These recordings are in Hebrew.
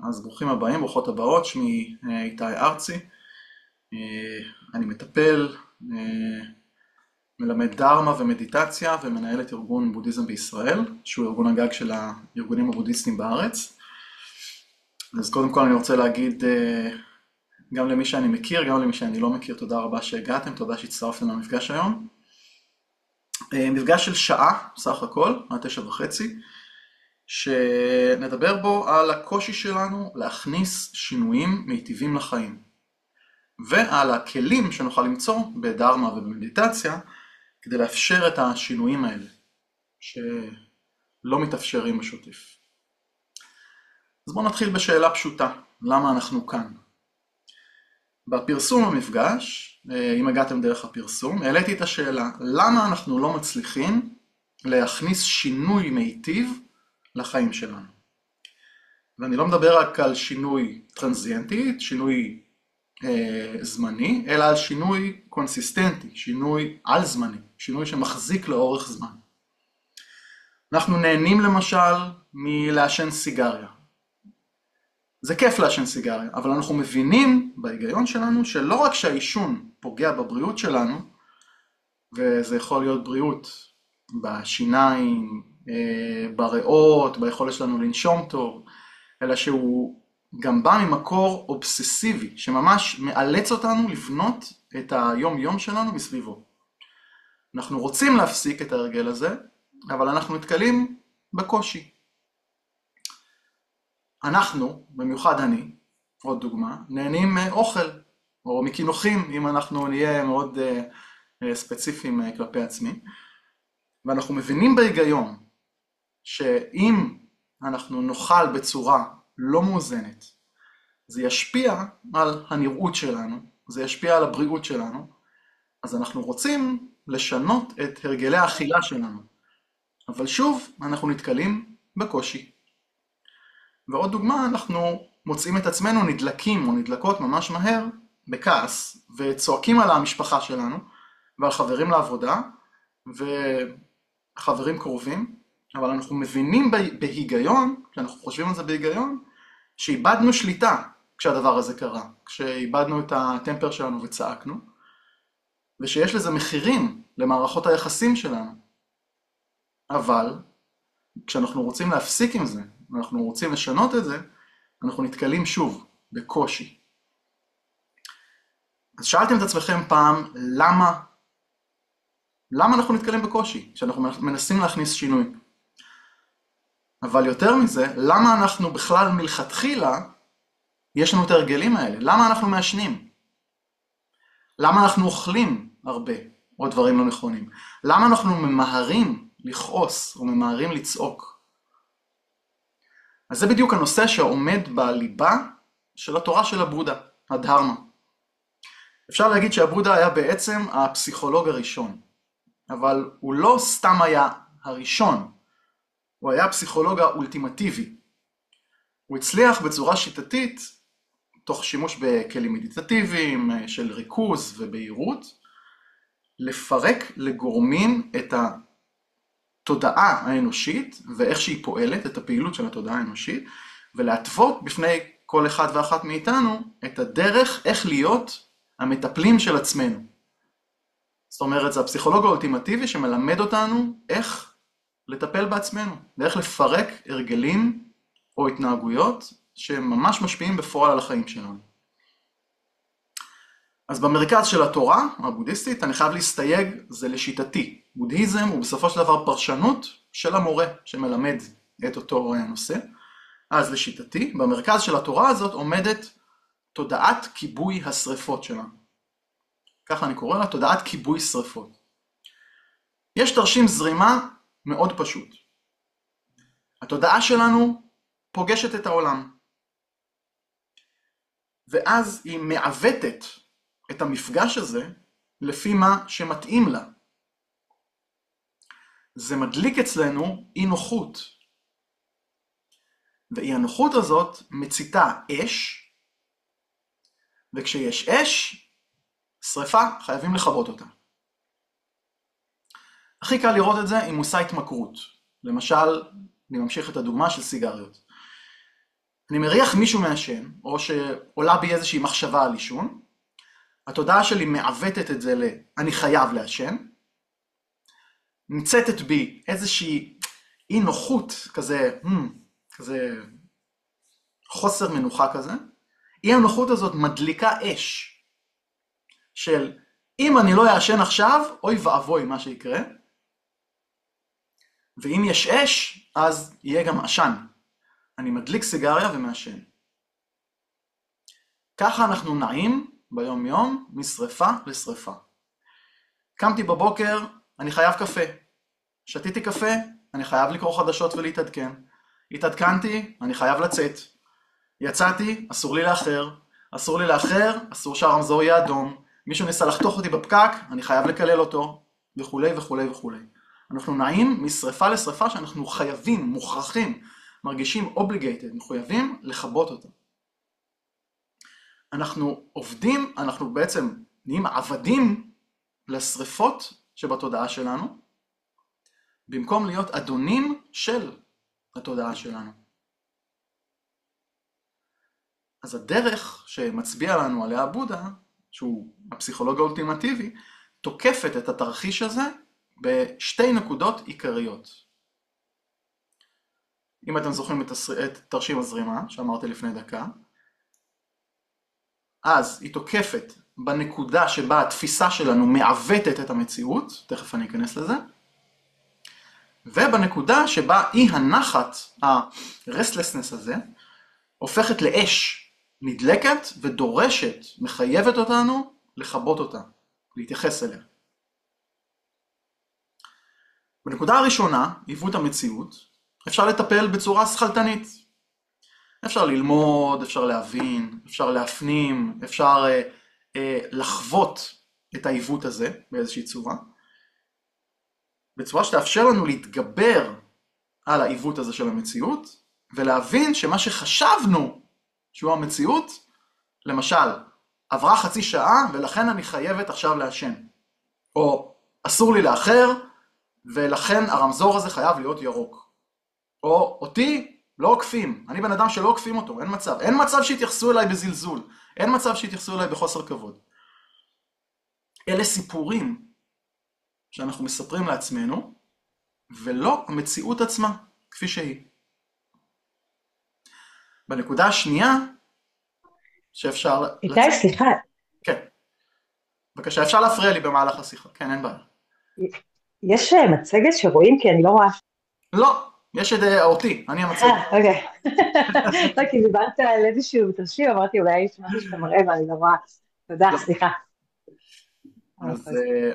אז ברוכים הבאים, ברוכות הבאות, שמי איתי ארצי, אני מטפל, מלמד דרמה ומדיטציה ומנהל את ארגון בודהיזם בישראל, שהוא ארגון הגג של הארגונים הבודהיסטיים בארץ. אז קודם כל אני רוצה להגיד גם למי שאני מכיר, גם למי שאני לא מכיר, תודה רבה שהגעתם, תודה שהצטרפתם למפגש היום. מפגש של שעה, סך הכל, עד 9:30, שנדבר בו על הקושי שלנו להכניס שינויים מיטיבים לחיים, ועל הכלים שנוכל למצוא בדרמה ובמדיטציה כדי לאפשר את השינויים האלה שלא מתאפשרים בשוטף. אז בואו נתחיל בשאלה פשוטה, למה אנחנו כאן? בפרסום המפגש, אם הגעתם דרך הפרסום, העליתי את השאלה, למה אנחנו לא מצליחים להכניס שינוי מיטיב לחיים שלנו? ואני לא מדבר רק על שינוי טרנזיינטי, שינוי זמני, אלא על שינוי קונסיסטנטי, שינוי על זמני, שינוי שמחזיק לאורך זמן. אנחנו נהנים למשל מלעשן סיגריה. זה כיף לעשן סיגריה, אבל אנחנו מבינים בהיגיון שלנו שלא רק שהעישון פוגע בבריאות שלנו, וזה יכול להיות בריאות בשיניים, בריאות, ביכולת שלנו לנשום טוב, אלא שהוא גם בא ממקור אובססיבי, שממש מאלץ אותנו לבנות את היום-יום שלנו בסביבו. אנחנו רוצים להפסיק את ההרגל הזה, אבל אנחנו נתקלים בקושי. אנחנו, במיוחד אני, עוד דוגמה, נהנים מאוכל, או מקינוחים, אם אנחנו נהיה מאוד ספציפיים כלפי עצמי, ואנחנו מבינים בהיגיון שאם אנחנו נאכל בצורה לא מאוזנת, זה ישפיע על הנראות שלנו, זה ישפיע על הבריאות שלנו, אז אנחנו רוצים לשנות את הרגלי האכילה שלנו. אבל שוב, אנחנו נתקלים בקושי. ועוד דוגמה, אנחנו מוצאים את עצמנו נדלקים או נדלקות ממש מהר בכעס, וצועקים על המשפחה שלנו, ועל חברים לעבודה, וחברים קרובים, אבל אנחנו מבינים בהיגיון, כשאנחנו חושבים על זה בהיגיון, שאיבדנו שליטה כשהדבר הזה קרה, כשאיבדנו את הטמפר שלנו וצעקנו, ושיש לזה מחירים למערכות היחסים שלנו. אבל כשאנחנו רוצים להפסיק עם זה, אנחנו רוצים לשנות את זה, אנחנו נתקלים שוב בקושי. אז שאלתם את עצמכם פעם, למה אנחנו נתקלים בקושי כשאנחנו מנסים להכניס שינוי? אבל יותר מזה, למה אנחנו בכלל מלכתחילה, יש לנו את ההרגלים האלה? למה אנחנו מעשנים? למה אנחנו אוכלים הרבה, או דברים לא נכונים? למה אנחנו ממהרים לכעוס, או ממהרים לצעוק? אז זה בדיוק הנושא שעומד בליבה של התורה של הבודה, הדהרמה. אפשר להגיד שהבודה היה בעצם הפסיכולוג הראשון, אבל הוא לא סתם היה הראשון, הוא היה הפסיכולוג האולטימטיבי. הוא הצליח בצורה שיטתית, תוך שימוש בכלים מדיטטיביים של ריכוז ובהירות, לפרק לגורמים את התודעה האנושית ואיך שהיא פועלת, את הפעילות של התודעה האנושית, ולהתוות בפני כל אחד ואחת מאיתנו את הדרך איך להיות המטפלים של עצמנו. זאת אומרת, זה הפסיכולוג האולטימטיבי שמלמד אותנו איך לטפל בעצמנו, ואיך לפרק הרגלים או התנהגויות שממש משפיעים בפועל על החיים שלנו. אז במרכז של התורה הבודהיסטית, אני חייב להסתייג, זה לשיטתי. בודהיזם הוא בסופו של דבר פרשנות של המורה שמלמד את אותו נושא. אז לשיטתי, במרכז של התורה הזאת עומדת תודעת כיבוי השריפות שלנו. ככה אני קורא לה, תודעת כיבוי שריפות. יש תרשים זרימה מאוד פשוט. התודעה שלנו פוגשת את העולם. ואז היא מעוותת את המפגש הזה לפי מה שמתאים לה. זה מדליק אצלנו אי נוחות. ואי הנוחות הזאת מציתה אש, וכשיש אש, שריפה, חייבים לכבות אותה. הכי קל לראות את זה עם מושא התמכרות. למשל, אני ממשיך את הדוגמה של סיגריות. אני מריח מישהו מעשן, או שעולה בי איזושהי מחשבה על עישון, התודעה שלי מעוותת את זה אני חייב לעשן, נמצאת בי איזושהי אי נוחות, כזה חוסר מנוחה כזה, אי הנוחות הזאת מדליקה אש, של אם אני לא אעשן עכשיו, אוי ואבוי מה שיקרה, ואם יש אש, אז יהיה גם עשן. אני מדליק סיגריה ומעשן. ככה אנחנו נעים ביום יום משריפה לשריפה. קמתי בבוקר, אני חייב קפה. שתיתי קפה, אני חייב לקרוא חדשות ולהתעדכן. התעדכנתי, אני חייב לצאת. יצאתי, אסור לי לאחר. אסור לי לאחר, אסור שהרמזור יהיה אדום. מישהו ניסה לחתוך אותי בפקק, אני חייב לקלל אותו, וכולי וכולי וכולי. אנחנו נעים משריפה לשריפה שאנחנו חייבים, מוכרחים, מרגישים obligated, מחויבים לכבות אותה. אנחנו עובדים, אנחנו בעצם נהיים עבדים לשריפות שבתודעה שלנו, במקום להיות אדונים של התודעה שלנו. אז הדרך שמצביע לנו עליה בודה, שהוא הפסיכולוג האולטימטיבי, תוקפת את התרחיש הזה בשתי נקודות עיקריות. אם אתם זוכרים את תרשים הזרימה שאמרתי לפני דקה, אז היא תוקפת בנקודה שבה התפיסה שלנו מעוותת את המציאות, תכף אני אכנס לזה, ובנקודה שבה אי הנחת, ה-restlessness הזה, הופכת לאש נדלקת ודורשת, מחייבת אותנו לכבות אותה, להתייחס אליה. בנקודה הראשונה, עיוות המציאות, אפשר לטפל בצורה שכלתנית. אפשר ללמוד, אפשר להבין, אפשר להפנים, אפשר לחוות את העיוות הזה באיזושהי צורה. בצורה שתאפשר לנו להתגבר על העיוות הזה של המציאות, ולהבין שמה שחשבנו שהוא המציאות, למשל, עברה חצי שעה ולכן אני חייבת עכשיו לעשן. או אסור לי לאחר ולכן הרמזור הזה חייב להיות ירוק. או אותי לא עוקפים, אני בן אדם שלא עוקפים אותו, אין מצב. אין מצב שיתייחסו אליי בזלזול, אין מצב שיתייחסו אליי בחוסר כבוד. אלה סיפורים שאנחנו מספרים לעצמנו, ולא המציאות עצמה, כפי שהיא. בנקודה השנייה, שאפשר... איתי, סליחה. כן. בבקשה, אפשר להפריע לי במהלך השיחה. כן, אין בעיה. יש מצגת שרואים כי אני לא רואה. לא, יש את אותי, אני המצגת. אוקיי. לא, כי דיברת על איזשהו תרשים, אמרתי אולי יש משהו שאתה מראה ואני לא רואה. תודה, סליחה.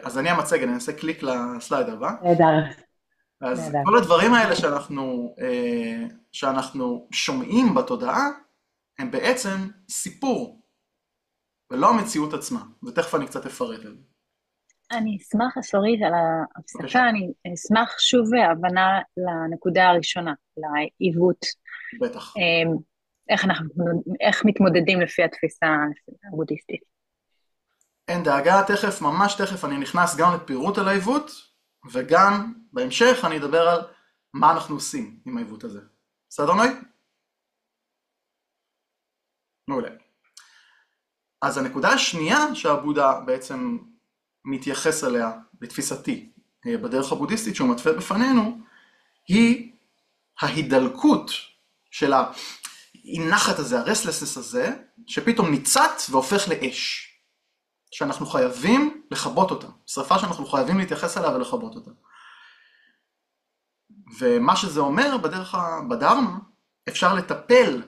אז אני המצגת, אני אעשה קליק לסלייד הבא. נהדר. אז כל הדברים האלה שאנחנו שומעים בתודעה, הם בעצם סיפור, ולא המציאות עצמה, ותכף אני קצת אפרט על זה. אני אשמח, סורית, על ההפסקה, אני אשמח שוב הבנה לנקודה הראשונה, לעיוות. בטח. איך מתמודדים לפי התפיסה הבודהיסטית. אין דאגה, תכף, ממש תכף, אני נכנס גם לפירוט על העיוות, וגם בהמשך אני אדבר על מה אנחנו עושים עם העיוות הזה. בסדר נוי? מעולה. אז הנקודה השנייה שהבודה בעצם מתייחס אליה בתפיסתי בדרך הבודהיסטית שהוא מתווה בפנינו, היא ההידלקות של הנחת הזה, הרסלסס הזה, שפתאום ניצת והופך לאש, שאנחנו חייבים לכבות אותה, שריפה שאנחנו חייבים להתייחס אליה ולכבות אותה. ומה שזה אומר בדרמה, אפשר לטפל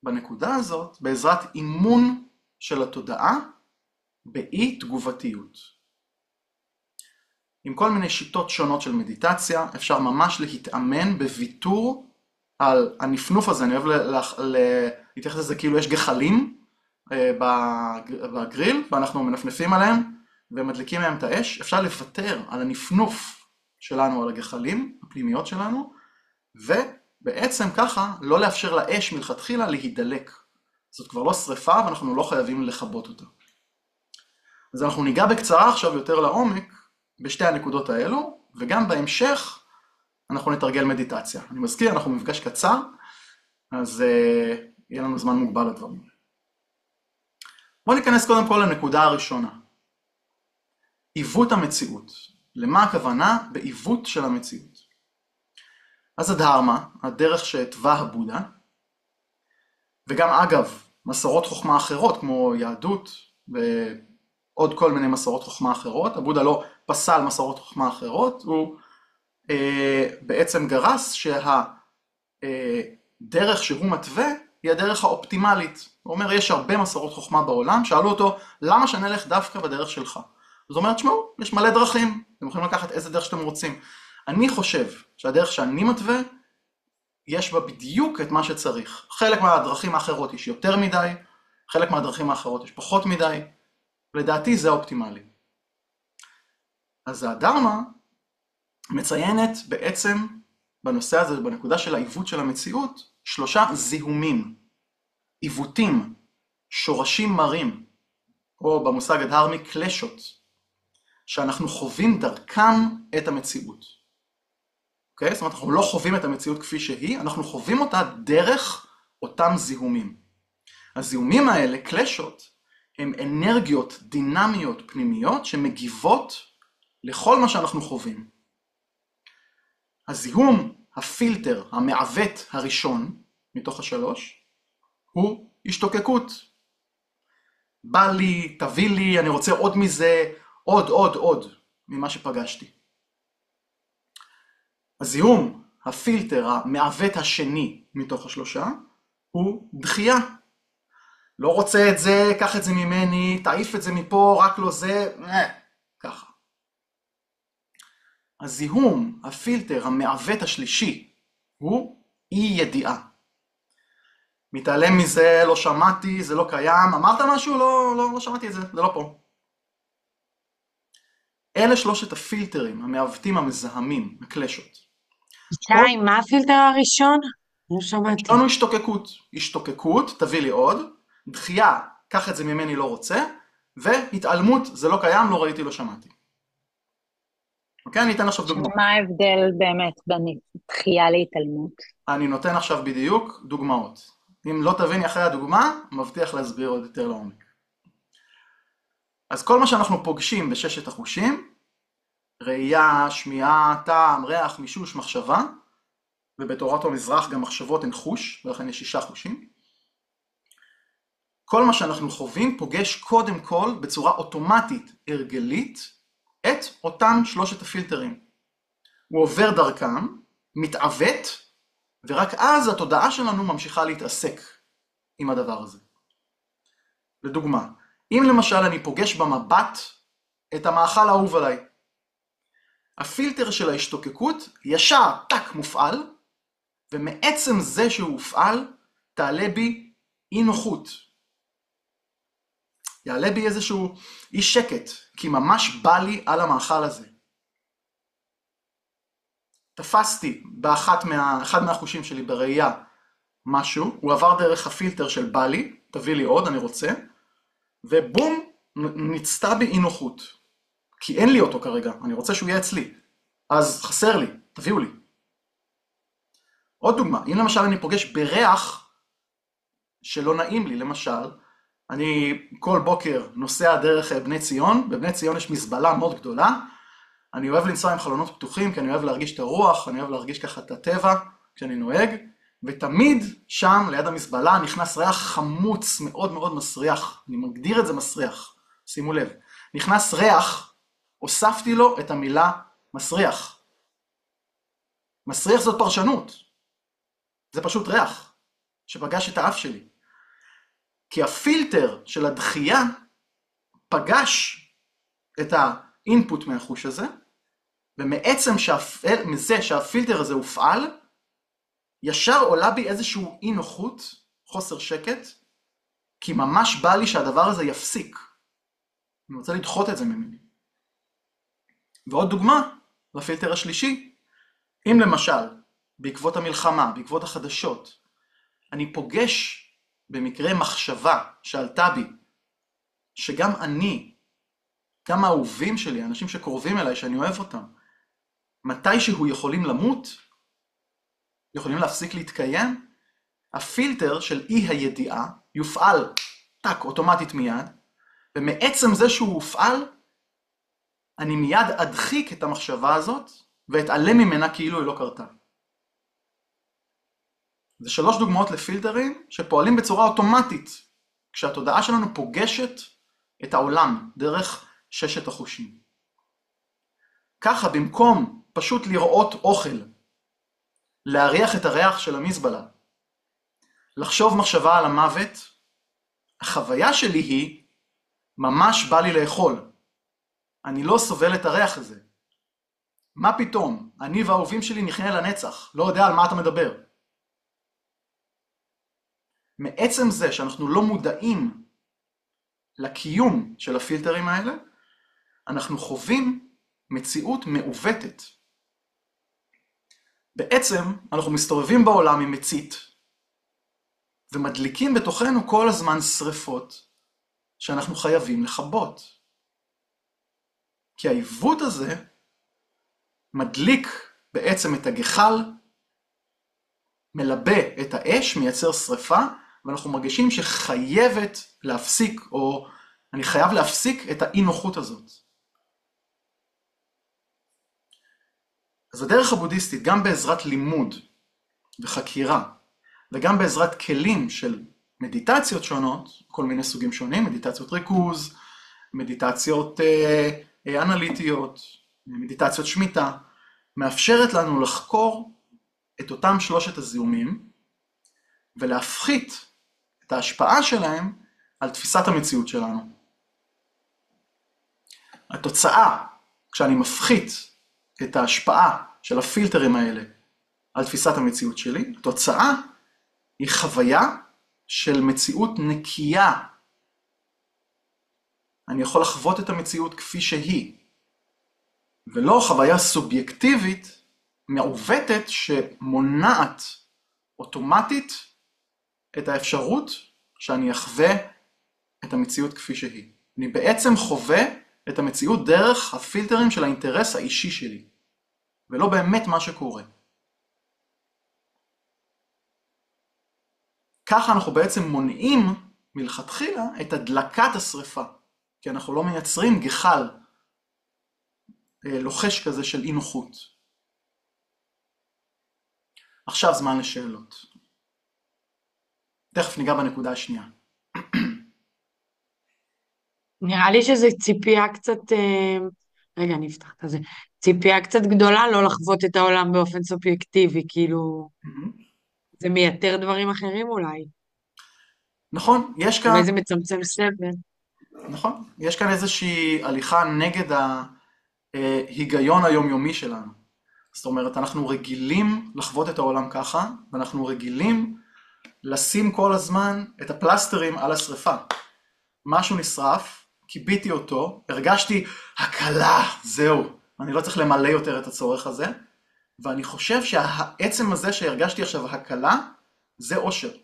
בנקודה הזאת בעזרת אימון של התודעה באי תגובתיות. עם כל מיני שיטות שונות של מדיטציה, אפשר ממש להתאמן בוויתור על הנפנוף הזה. אני אוהב להתייחס לזה כאילו יש גחלים בגריל, ואנחנו מנפנפים עליהם ומדליקים מהם את האש. אפשר לוותר על הנפנוף שלנו על הגחלים הפנימיות שלנו, ובעצם ככה לא לאפשר לאש מלכתחילה להידלק. זאת כבר לא שריפה ואנחנו לא חייבים לכבות אותה. אז אנחנו ניגע בקצרה עכשיו יותר לעומק בשתי הנקודות האלו, וגם בהמשך אנחנו נתרגל מדיטציה. אני מזכיר, אנחנו במפגש קצר, אז יהיה לנו זמן מוגבל לדברים. בואו ניכנס קודם כל לנקודה הראשונה. עיוות המציאות. למה הכוונה בעיוות של המציאות? אז הדהרמה, הדרך שהתווה הבודה, וגם אגב, מסורות חוכמה אחרות כמו יהדות ועוד כל מיני מסורות חוכמה אחרות, הבודה לא פסל מסורות חוכמה אחרות, הוא בעצם גרס שהדרך שהוא מתווה היא הדרך האופטימלית. הוא אומר, יש הרבה מסורות חוכמה בעולם, שאלו אותו, למה שנלך דווקא בדרך שלך? זאת אומרת, שמעו, יש מלא דרכים, אתם יכולים לקחת איזה דרך שאתם רוצים. אני חושב שהדרך שאני מתווה, יש בה בדיוק את מה שצריך. חלק מהדרכים האחרות יש יותר מדי, חלק מהדרכים האחרות יש פחות מדי, לדעתי זה האופטימלי. אז הדהרמה מציינת בעצם בנושא הזה, בנקודה של העיוות של המציאות, 3 זיהומים, עיוותים, שורשים מרים, או במושג הדהרמי קלשות, שאנחנו חווים דרכם את המציאות. אוקיי? זאת אומרת, אנחנו לא חווים את המציאות כפי שהיא, אנחנו חווים אותה דרך אותם זיהומים. הזיהומים האלה, קלשות, הם אנרגיות דינמיות פנימיות שמגיבות לכל מה שאנחנו חווים. הזיהום, הפילטר, המעוות הראשון, מתוך 3, הוא השתוקקות. בא לי, תביא לי, אני רוצה עוד מזה, עוד ממה שפגשתי. הזיהום, הפילטר, המעוות השני מתוך 3, הוא דחייה. לא רוצה את זה, קח את זה ממני, תעיף את זה מפה, רק לא זה, ככה. הזיהום, הפילטר, המעוות השלישי, הוא אי ידיעה. מתעלם מזה, לא שמעתי, זה לא קיים, אמרת משהו? לא שמעתי את זה, זה לא פה. אלה 3 הפילטרים, המעוותים המזהמים, הקלשות. שי, מה הפילטר הראשון? לא שמעתי. הראשון הוא השתוקקות. השתוקקות, תביא לי עוד. דחייה, קח את זה ממני, לא רוצה. והתעלמות, זה לא קיים, לא ראיתי, לא שמעתי. אוקיי, אני אתן עכשיו דוגמא. מה ההבדל באמת בין דחייה להתעלמות? אני נותן עכשיו בדיוק דוגמאות. אם לא תביני אחרי הדוגמה, מבטיח להסביר עוד יותר לעומק. אז כל מה שאנחנו פוגשים ב6 החושים, ראייה, שמיעה, טעם, ריח, מישוש, מחשבה, ובתורת המזרח גם מחשבות הן חוש, ולכן יש 6 חושים. כל מה שאנחנו חווים פוגש קודם כל בצורה אוטומטית, הרגלית, את אותם 3 הפילטרים. הוא עובר דרכם, מתעוות, ורק אז התודעה שלנו ממשיכה להתעסק עם הדבר הזה. לדוגמה, אם למשל אני פוגש במבט את המאכל האהוב עליי, הפילטר של ההשתוקקות ישר טק מופעל, ומעצם זה שהוא הופעל, תעלה בי אי נוחות. יעלה בי איזשהו אי שקט, כי ממש בא לי על המאכל הזה. תפסתי באחד מהחושים שלי בראייה משהו, הוא עבר דרך הפילטר של בא לי, תביא לי עוד, אני רוצה, ובום, נצטה בי אי נוחות. כי אין לי אותו כרגע, אני רוצה שהוא יהיה אצלי. אז חסר לי, תביאו לי. עוד דוגמה, אם למשל אני פוגש בריח שלא נעים לי, למשל, אני כל בוקר נוסע דרך בני ציון, בבני ציון יש מזבלה מאוד גדולה, אני אוהב לנסוע עם חלונות פתוחים, כי אני אוהב להרגיש את הרוח, אני אוהב להרגיש ככה את הטבע כשאני נוהג, ותמיד שם ליד המזבלה נכנס ריח חמוץ מאוד מאוד מסריח, אני מגדיר את זה מסריח, שימו לב, נכנס ריח, הוספתי לו את המילה מסריח. מסריח זאת פרשנות, זה פשוט ריח שפגש את האף שלי. כי הפילטר של הדחייה פגש את האינפוט מהחוש הזה, ומעצם מזה שהפילטר הזה הופעל, ישר עולה בי איזשהו אי נוחות, חוסר שקט, כי ממש בא לי שהדבר הזה יפסיק. אני רוצה לדחות את זה ממני. ועוד דוגמה, לפילטר השלישי, אם למשל, בעקבות המלחמה, בעקבות החדשות, אני פוגש במקרה מחשבה שעלתה בי, שגם אני, גם האהובים שלי, האנשים שקרובים אליי, שאני אוהב אותם, מתישהו יכולים למות, יכולים להפסיק להתקיים, הפילטר של אי הידיעה יופעל טק אוטומטית מיד, ומעצם זה שהוא הופעל, אני מיד אדחיק את המחשבה הזאת, ואתעלם ממנה כאילו היא לא קרתה. זה 3 דוגמאות לפילטרים שפועלים בצורה אוטומטית, כשהתודעה שלנו פוגשת את העולם דרך 6 החושים. ככה במקום פשוט לראות אוכל, להריח את הריח של המזבלה, לחשוב מחשבה על המוות, החוויה שלי היא ממש בא לי לאכול. אני לא סובל את הריח הזה. מה פתאום? אני והאהובים שלי נחיה לנצח. לא יודע על מה אתה מדבר. מעצם זה שאנחנו לא מודעים לקיום של הפילטרים האלה, אנחנו חווים מציאות מעוותת. בעצם אנחנו מסתובבים בעולם עם מצית, ומדליקים בתוכנו כל הזמן שריפות שאנחנו חייבים לכבות. כי העיוות הזה מדליק בעצם את הגחל, מלבה את האש, מייצר שריפה, ואנחנו מרגישים שחייבת להפסיק, או אני חייב להפסיק את האי נוחות הזאת. אז הדרך הבודהיסטית, גם בעזרת לימוד וחקירה, וגם בעזרת כלים של מדיטציות שונות, כל מיני סוגים שונים, מדיטציות ריכוז, מדיטציות אנליטיות, מדיטציות שמיטה, מאפשרת לנו לחקור את אותם 3 הזיהומים, ולהפחית את ההשפעה שלהם על תפיסת המציאות שלנו. התוצאה, כשאני מפחית את ההשפעה של הפילטרים האלה על תפיסת המציאות שלי, התוצאה היא חוויה של מציאות נקייה. אני יכול לחוות את המציאות כפי שהיא, ולא חוויה סובייקטיבית מעוותת שמונעת אוטומטית את האפשרות שאני אחווה את המציאות כפי שהיא. אני בעצם חווה את המציאות דרך הפילטרים של האינטרס האישי שלי, ולא באמת מה שקורה. ככה אנחנו בעצם מונעים מלכתחילה את הדלקת השריפה, כי אנחנו לא מייצרים גחל לוחש כזה של אי נוחות. עכשיו זמן לשאלות. תכף ניגע בנקודה השנייה. נראה לי שזו ציפייה קצת, רגע, אני אפתח את זה. ציפייה קצת גדולה לא לחוות את העולם באופן סובייקטיבי, כאילו, זה מייתר דברים אחרים אולי. נכון, יש כאן... אולי זה מצמצם סבל. נכון, יש כאן איזושהי הליכה נגד ההיגיון היומיומי שלנו. זאת אומרת, אנחנו רגילים לחוות את העולם ככה, ואנחנו רגילים לשים כל הזמן את הפלסטרים על השריפה. משהו נשרף, קיביתי אותו, הרגשתי הקלה, זהו, אני לא צריך למלא יותר את הצורך הזה, ואני חושב שהעצם הזה שהרגשתי עכשיו הקלה, זה אושר.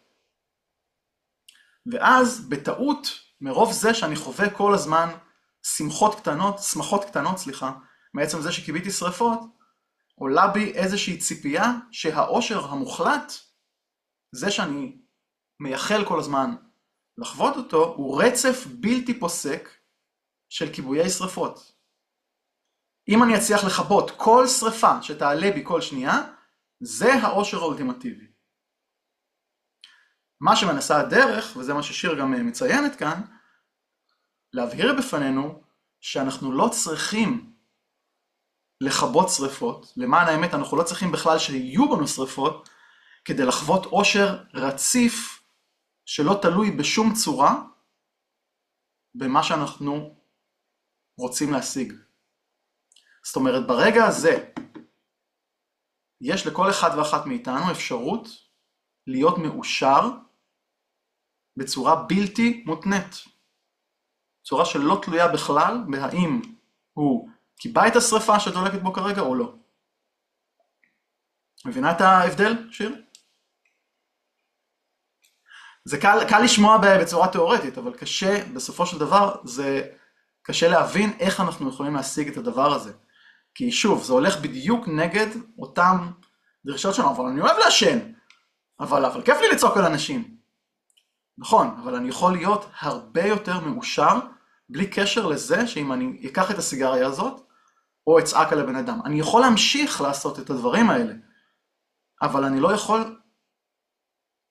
ואז בטעות, מרוב זה שאני חווה כל הזמן שמחות קטנות, מעצם זה שקיביתי שריפות, עולה בי איזושהי ציפייה שהאושר המוחלט, זה שאני מייחל כל הזמן לחוות אותו, הוא רצף בלתי פוסק של כיבויי שריפות. אם אני אצליח לכבות כל שריפה שתעלה בי כל שנייה, זה האושר האולטימטיבי. מה שמנסה הדרך, וזה מה ששיר גם מציינת כאן, להבהיר בפנינו שאנחנו לא צריכים לכבות שריפות, למען האמת אנחנו לא צריכים בכלל שיהיו בנו שריפות, כדי לחוות אושר רציף שלא תלוי בשום צורה במה שאנחנו רוצים להשיג. זאת אומרת, ברגע הזה יש לכל אחד ואחת מאיתנו אפשרות להיות מאושר בצורה בלתי מותנית. צורה שלא תלויה בכלל בהאם הוא קיבה את השריפה שדולקת בו כרגע או לא. מבינה את ההבדל, שיר? זה קל לשמוע בצורה תיאורטית, אבל קשה, בסופו של דבר, זה קשה להבין איך אנחנו יכולים להשיג את הדבר הזה. כי שוב, זה הולך בדיוק נגד אותם דרישות שלנו, אבל אני אוהב לעשן. אבל כיף לי לצעוק על אנשים. נכון, אבל אני יכול להיות הרבה יותר מאושר, בלי קשר לזה שאם אני אקח את הסיגריה הזאת, או אצעק על הבן אדם. אני יכול להמשיך לעשות את הדברים האלה, אבל אני לא יכול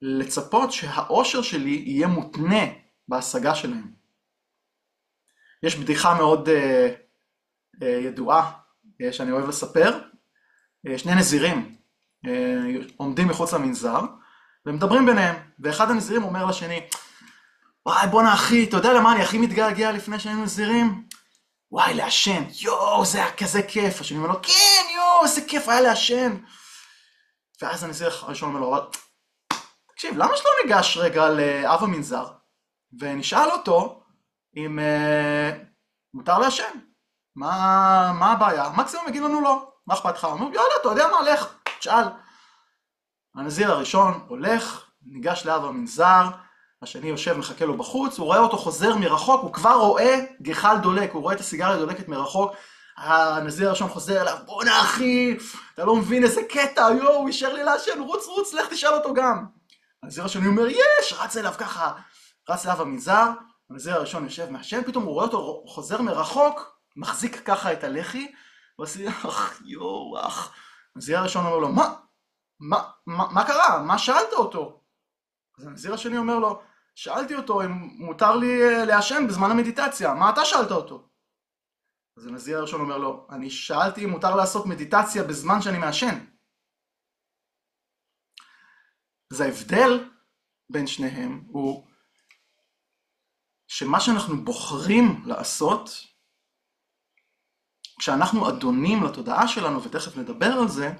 לצפות שהאושר שלי יהיה מותנה בהשגה שלהם. יש בדיחה מאוד ידועה שאני אוהב לספר. שני נזירים עומדים מחוץ למנזר, ומדברים ביניהם, ואחד הנזירים אומר לשני, וואי בואנה אחי, אתה יודע למה אני הכי מתגעגע לפני שהיינו נזירים? וואי לעשן, יואו זה היה כזה כיף. השני אומר לו, כן יואו איזה כיף היה לעשן. ואז הנזיר הראשון אומר לו, אבל תקשיב, למה שלא ניגש רגע לאב המנזר, ונשאל אותו אם מותר לעשן? מה הבעיה? מקסימום יגיד לנו לא, מה אכפת לך? הוא אומר, יאללה, אתה יודע מה, לך, תשאל. הנזיר הראשון הולך, ניגש לאב המנזר, השני יושב, מחכה לו בחוץ, הוא רואה אותו חוזר מרחוק, הוא כבר רואה גחל דולק, הוא רואה את הסיגריה דולקת מרחוק, הנזיר הראשון חוזר אליו, בואנה אחי, אתה לא מבין איזה קטע, יואו, הוא אישר לי לעשן, רוץ, לך תשאל אותו גם. הנזיר השני אומר, יש, רץ אליו ככה, רץ לאב המנזר, הנזיר הראשון יושב מעשן, פתאום הוא רואה אותו חוזר מרחוק, מחזיק ככה את הלחי, ועושה, יואו, הנזיר הראשון אומר לו, מה קרה? מה שאלת אותו? אז הנזיר השני אומר לו, שאלתי אותו אם מותר לי לעשן בזמן המדיטציה, מה אתה שאלת אותו? אז הנזיר הראשון אומר לו, אני שאלתי אם מותר לעשות מדיטציה בזמן שאני מעשן. אז ההבדל בין שניהם הוא שמה שאנחנו בוחרים לעשות, כשאנחנו אדונים לתודעה שלנו, ותכף נדבר על זה,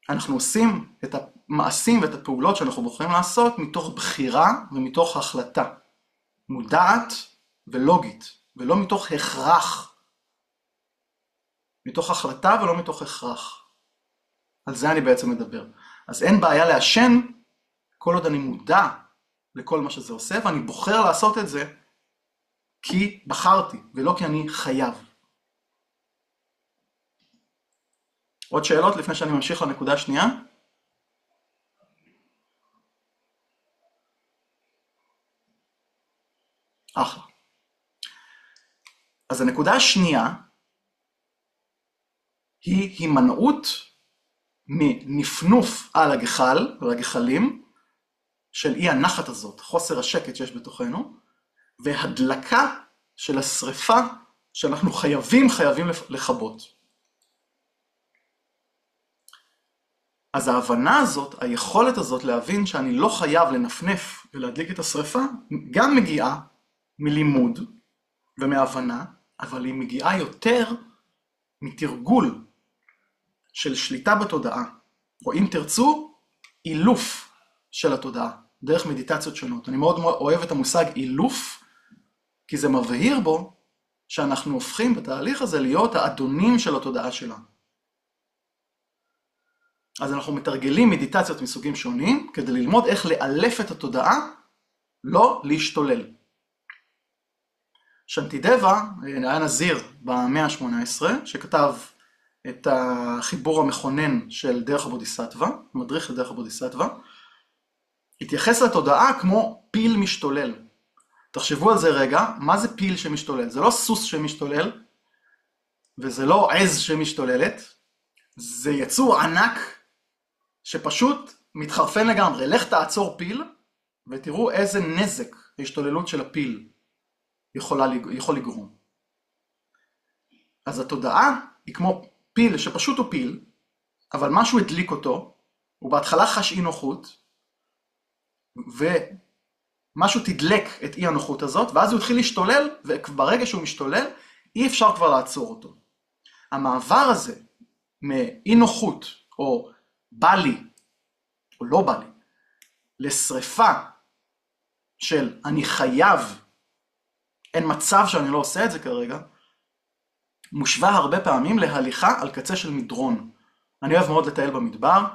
אנחנו עושים את המעשים ואת הפעולות שאנחנו בוחרים לעשות מתוך בחירה ומתוך החלטה, מודעת ולוגית, ולא מתוך הכרח. מתוך החלטה ולא מתוך הכרח. על זה אני בעצם מדבר. אז אין בעיה לעשן כל עוד אני מודע לכל מה שזה עושה, ואני בוחר לעשות את זה כי בחרתי ולא כי אני חייב. עוד שאלות לפני שאני ממשיך לנקודה השנייה? אחלה. אז הנקודה השנייה היא הימנעות מנפנוף על הגחל, על הגחלים, של אי הנחת הזאת, חוסר השקט שיש בתוכנו, והדלקה של השריפה שאנחנו חייבים לכבות. אז ההבנה הזאת, היכולת הזאת להבין שאני לא חייב לנפנף ולהדליק את השריפה, גם מגיעה מלימוד ומהבנה, אבל היא מגיעה יותר מתרגול של שליטה בתודעה, או אם תרצו, אילוף של התודעה, דרך מדיטציות שונות. אני מאוד אוהב את המושג אילוף, כי זה מבהיר בו שאנחנו הופכים בתהליך הזה להיות האדונים של התודעה שלנו. אז אנחנו מתרגלים מדיטציות מסוגים שונים, כדי ללמוד איך לאלף את התודעה, לא להשתולל. שנטידבה היה נזיר במאה ה-18, שכתב את החיבור המכונן של דרך הבודיסטווה, מדריך לדרך הבודיסטווה, התייחס לתודעה כמו פיל משתולל. תחשבו על זה רגע, מה זה פיל שמשתולל? זה לא סוס שמשתולל, וזה לא עז שמשתוללת, זה יצור ענק שפשוט מתחרפן לגמרי. לך תעצור פיל, ותראו איזה נזק ההשתוללות של הפיל יכול לגרום. אז התודעה היא כמו פיל שפשוט הוא פיל, אבל משהו הדליק אותו, הוא בהתחלה חש אי נוחות, ומשהו תדלק את אי הנוחות הזאת, ואז הוא התחיל להשתולל, וברגע שהוא משתולל, אי אפשר כבר לעצור אותו. המעבר הזה מאי נוחות, או בא לי, או לא בא לי, לשריפה של אני חייב, אין מצב שאני לא עושה את זה כרגע, מושווה הרבה פעמים להליכה על קצה של מדרון. אני אוהב מאוד לטייל במדבר,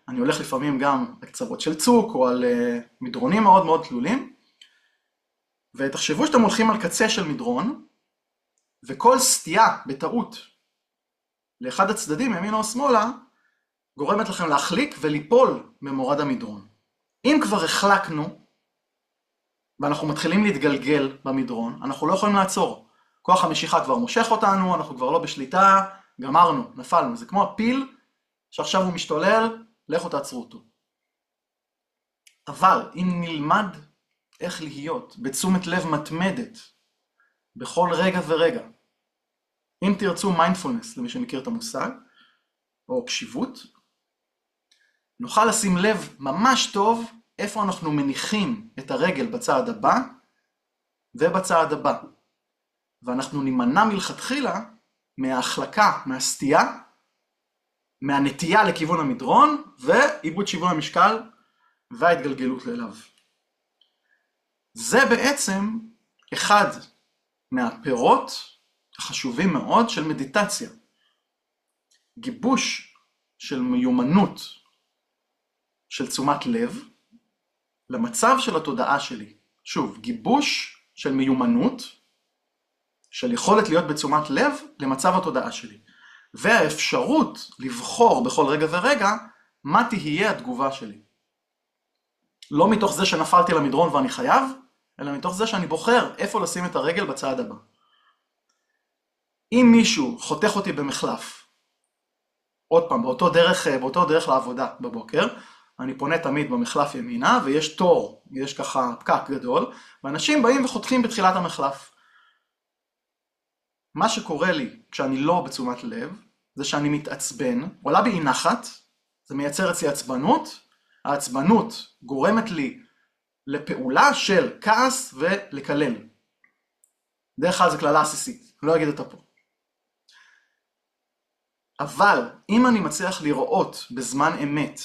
אני הולך לפעמים גם לקצוות של צוק, או על מדרונים מאוד מאוד תלולים, ותחשבו שאתם הולכים על קצה של מדרון, וכל סטייה בטעות לאחד הצדדים, ימינה או שמאלה, גורמת לכם להחליק וליפול במורד המדרון. אם כבר החלקנו, ואנחנו מתחילים להתגלגל במדרון, אנחנו לא יכולים לעצור. כוח המשיכה כבר מושך אותנו, אנחנו כבר לא בשליטה, גמרנו, נפלנו. זה כמו הפיל שעכשיו הוא משתולל, לכו תעצרו אותו. אבל אם נלמד איך להיות בתשומת לב מתמדת, בכל רגע ורגע, אם תרצו מיינדפולנס, למי שמכיר את המושג, או קשיבות, נוכל לשים לב ממש טוב איפה אנחנו מניחים את הרגל בצעד הבא ובצעד הבא. ואנחנו נימנע מלכתחילה מההחלקה, מהסטייה, מהנטייה לכיוון המדרון ואיבוד שיווי המשקל וההתגלגלות אליו. זה בעצם אחד מהפירות החשובים מאוד של מדיטציה. גיבוש של מיומנות של תשומת לב למצב של התודעה שלי. שוב, גיבוש של מיומנות, של יכולת להיות בתשומת לב למצב התודעה שלי. והאפשרות לבחור בכל רגע ורגע מה תהיה התגובה שלי. לא מתוך זה שנפלתי למדרון ואני חייב, אלא מתוך זה שאני בוחר איפה לשים את הרגל בצעד הבא. אם מישהו חותך אותי במחלף, עוד פעם, באותו דרך לעבודה בבוקר, אני פונה תמיד במחלף ימינה, ויש תור, יש ככה פקק גדול, ואנשים באים וחותכים בתחילת המחלף. מה שקורה לי כשאני לא בתשומת לב, זה שאני מתעצבן, עולה בי אי נחת, זה מייצר אצלי עצבנות, העצבנות גורמת לי לפעולה של כעס ולקלל. דרך כלל זה כללה עסיסית, לא אגיד אותה פה. אבל אם אני מצליח לראות בזמן אמת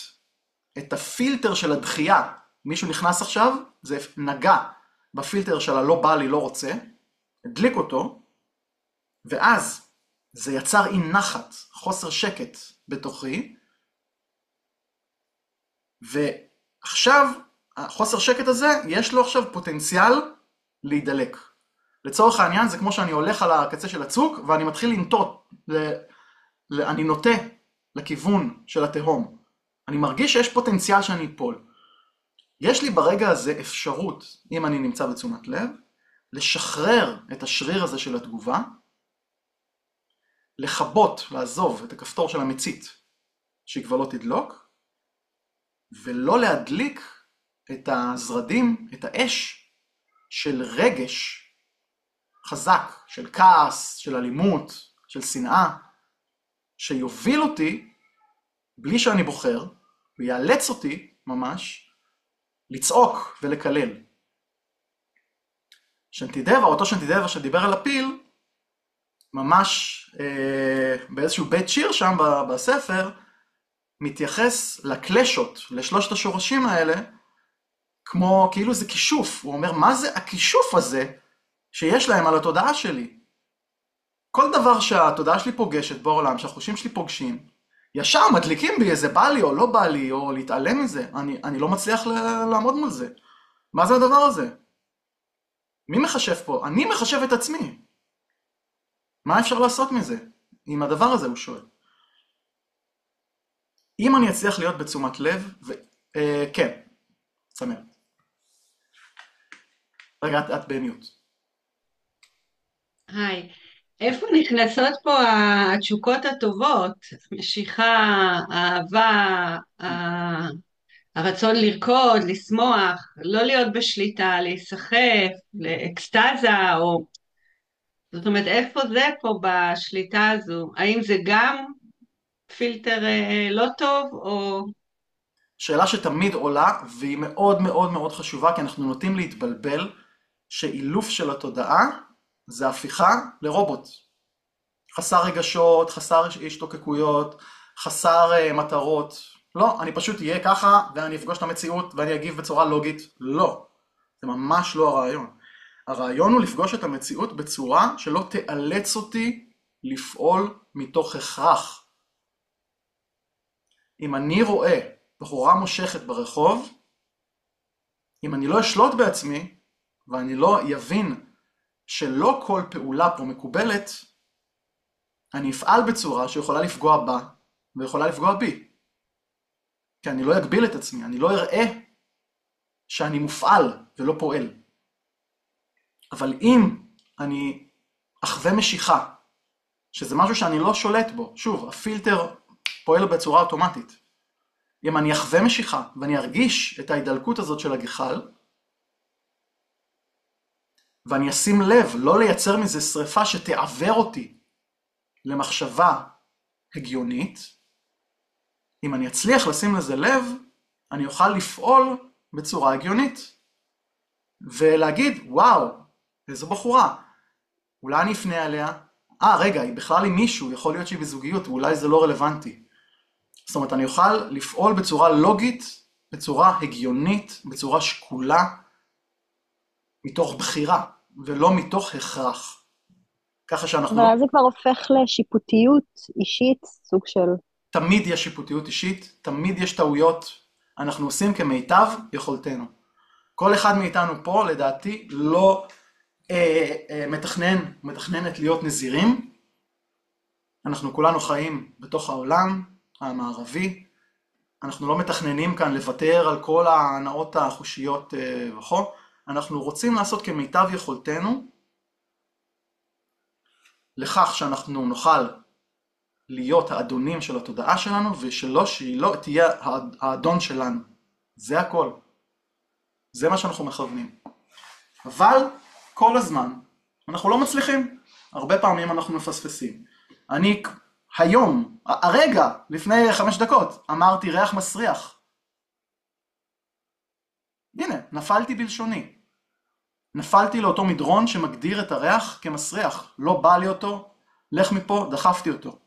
את הפילטר של הדחייה, מישהו נכנס עכשיו, זה נגע בפילטר של הלא בא לי, לא רוצה, הדליק אותו, ואז זה יצר אי נחת, חוסר שקט בתוכי, ועכשיו החוסר שקט הזה, יש לו עכשיו פוטנציאל להידלק. לצורך העניין זה כמו שאני הולך על הקצה של הצוק, ואני מתחיל לנטות, אני נוטה לכיוון של התהום. אני מרגיש שיש פוטנציאל שאני אפול. יש לי ברגע הזה אפשרות, אם אני נמצא בתשומת לב, לשחרר את השריר הזה של התגובה, לחבות, לעזוב את הכפתור של המצית, שהיא כבר לא תדלוק, ולא להדליק את הזרדים, את האש של רגש חזק, של כעס, של אלימות, של שנאה, שיוביל אותי, בלי שאני בוחר, ויאלץ אותי ממש, לצעוק ולקלל. שנתידבה, אותו שנתידבה שדיבר על הפיל, ממש באיזשהו בית שיר שם בספר, מתייחס לקלשות, לשלושת השורשים האלה, כמו כאילו זה כישוף. הוא אומר, מה זה הכישוף הזה שיש להם על התודעה שלי? כל דבר שהתודעה שלי פוגשת בעולם, שהחושים שלי פוגשים, ישר מדליקים בי איזה בא לי או לא בא לי, או להתעלם מזה. אני לא מצליח לעמוד מול זה. מה זה הדבר הזה? מי מחשב פה? אני מחשב את עצמי. מה אפשר לעשות מזה? עם הדבר הזה, הוא שואל. אם אני אצליח להיות בתשומת לב, כן, צמר. רגע, את במיוט. היי, איפה נכנסות פה התשוקות הטובות? משיכה, אהבה, הרצון לרקוד, לשמוח, לא להיות בשליטה, להיסחף, לאקסטזה, או... זאת אומרת, איפה זה פה בשליטה הזו? האם זה גם פילטר לא טוב, או... שאלה שתמיד עולה, והיא מאוד מאוד מאוד חשובה, כי אנחנו נוטים להתבלבל, שאילוף של התודעה זה הפיכה לרובוט. חסר רגשות, חסר השתוקקויות, חסר מטרות. לא, אני פשוט אהיה ככה, ואני אפגוש את המציאות, ואני אגיב בצורה לוגית. לא, זה ממש לא הרעיון. הרעיון הוא לפגוש את המציאות בצורה שלא תאלץ אותי לפעול מתוך הכרח. אם אני רואה בחורה מושכת ברחוב, אם אני לא אשלוט בעצמי, ואני לא יבין שלא כל פעולה פה מקובלת, אני אפעל בצורה שיכולה לפגוע בה, ויכולה לפגוע בי. כי אני לא אגביל את עצמי, אני לא אראה שאני מופעל ולא פועל. אבל אם אני אחווה משיכה, שזה משהו שאני לא שולט בו, שוב, הפילטר פועל בצורה אוטומטית. אם אני אחווה משיכה ואני ארגיש את ההידלקות הזאת של הגחל, ואני אשים לב לא לייצר מזה שריפה שתעבר אותי למחשבה הגיונית, אם אני אצליח לשים לזה לב, אני אוכל לפעול בצורה הגיונית. ולהגיד, וואו, איזו בחורה, אולי אני אפנה עליה, רגע, היא בכלל עם מישהו, יכול להיות שהיא בזוגיות, ואולי זה לא רלוונטי. זאת אומרת, אני אוכל לפעול בצורה לוגית, בצורה הגיונית, בצורה שקולה, מתוך בחירה, ולא מתוך הכרח. ככה שאנחנו... אבל זה כבר הופך לשיפוטיות אישית, סוג של... תמיד יש שיפוטיות אישית, תמיד יש טעויות, אנחנו עושים כמיטב יכולתנו. כל אחד מאיתנו פה, לדעתי, לא מתכננת להיות נזירים. אנחנו כולנו חיים בתוך העולם המערבי, אנחנו לא מתכננים כאן לוותר על כל ההנאות החושיות וכו'. אנחנו רוצים לעשות כמיטב יכולתנו, לכך שאנחנו נוכל להיות האדונים של התודעה שלנו, שהיא לא תהיה האדון שלנו. זה הכל. זה מה שאנחנו מכוונים. אבל כל הזמן אנחנו לא מצליחים. הרבה פעמים אנחנו מפספסים. אני היום, הרגע, לפני 5 דקות, אמרתי ריח מסריח. הנה, נפלתי בלשוני. נפלתי לאותו מדרון שמגדיר את הריח כמסריח. לא בא לי אותו, לך מפה, דחפתי אותו.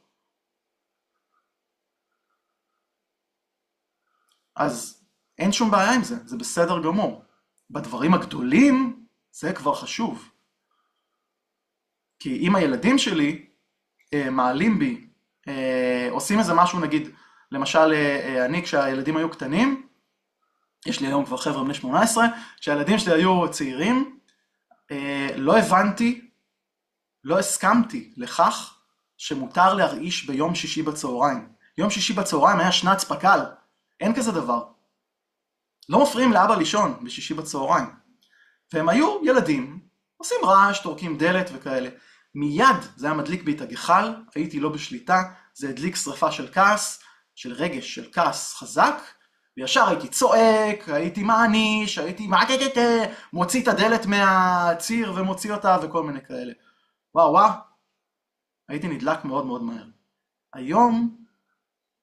אז אין שום בעיה עם זה, זה בסדר גמור. בדברים הגדולים זה כבר חשוב. כי אם הילדים שלי מעלים בי, עושים איזה משהו, נגיד, למשל אני כשהילדים היו קטנים, יש לי היום כבר חבר'ה בני 18, כשהילדים שלי היו צעירים, לא הבנתי, לא הסכמתי לכך שמותר להרעיש ביום שישי בצהריים. יום שישי בצהריים היה שנת פק"ל, אין כזה דבר. לא מפריעים לאבא לישון בשישי בצהריים. והם היו ילדים, עושים רעש, תורקים דלת וכאלה. מיד זה היה מדליק בי את הגחל, הייתי לא בשליטה, זה הדליק שריפה של כעס, של רגש, של כעס חזק, וישר הייתי צועק, הייתי מעניש, הייתי מוציא את הדלת מהציר ומוציא אותה וכל מיני כאלה. וואו, הייתי נדלק מאוד מאוד מהר. היום,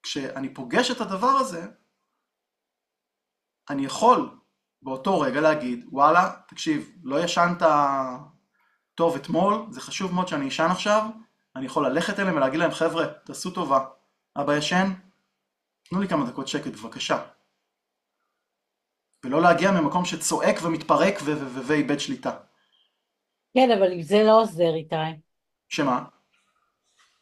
כשאני פוגש את הדבר הזה, אני יכול באותו רגע להגיד, וואלה, תקשיב, לא ישנת טוב אתמול, זה חשוב מאוד שאני ישן עכשיו, אני יכול ללכת אליהם ולהגיד להם, חבר'ה, תעשו טובה, אבא ישן, תנו לי כמה דקות שקט, בבקשה. ולא להגיע ממקום שצועק ומתפרק ואיבד שליטה. כן, אבל אם זה לא עוזר איתי. שמה?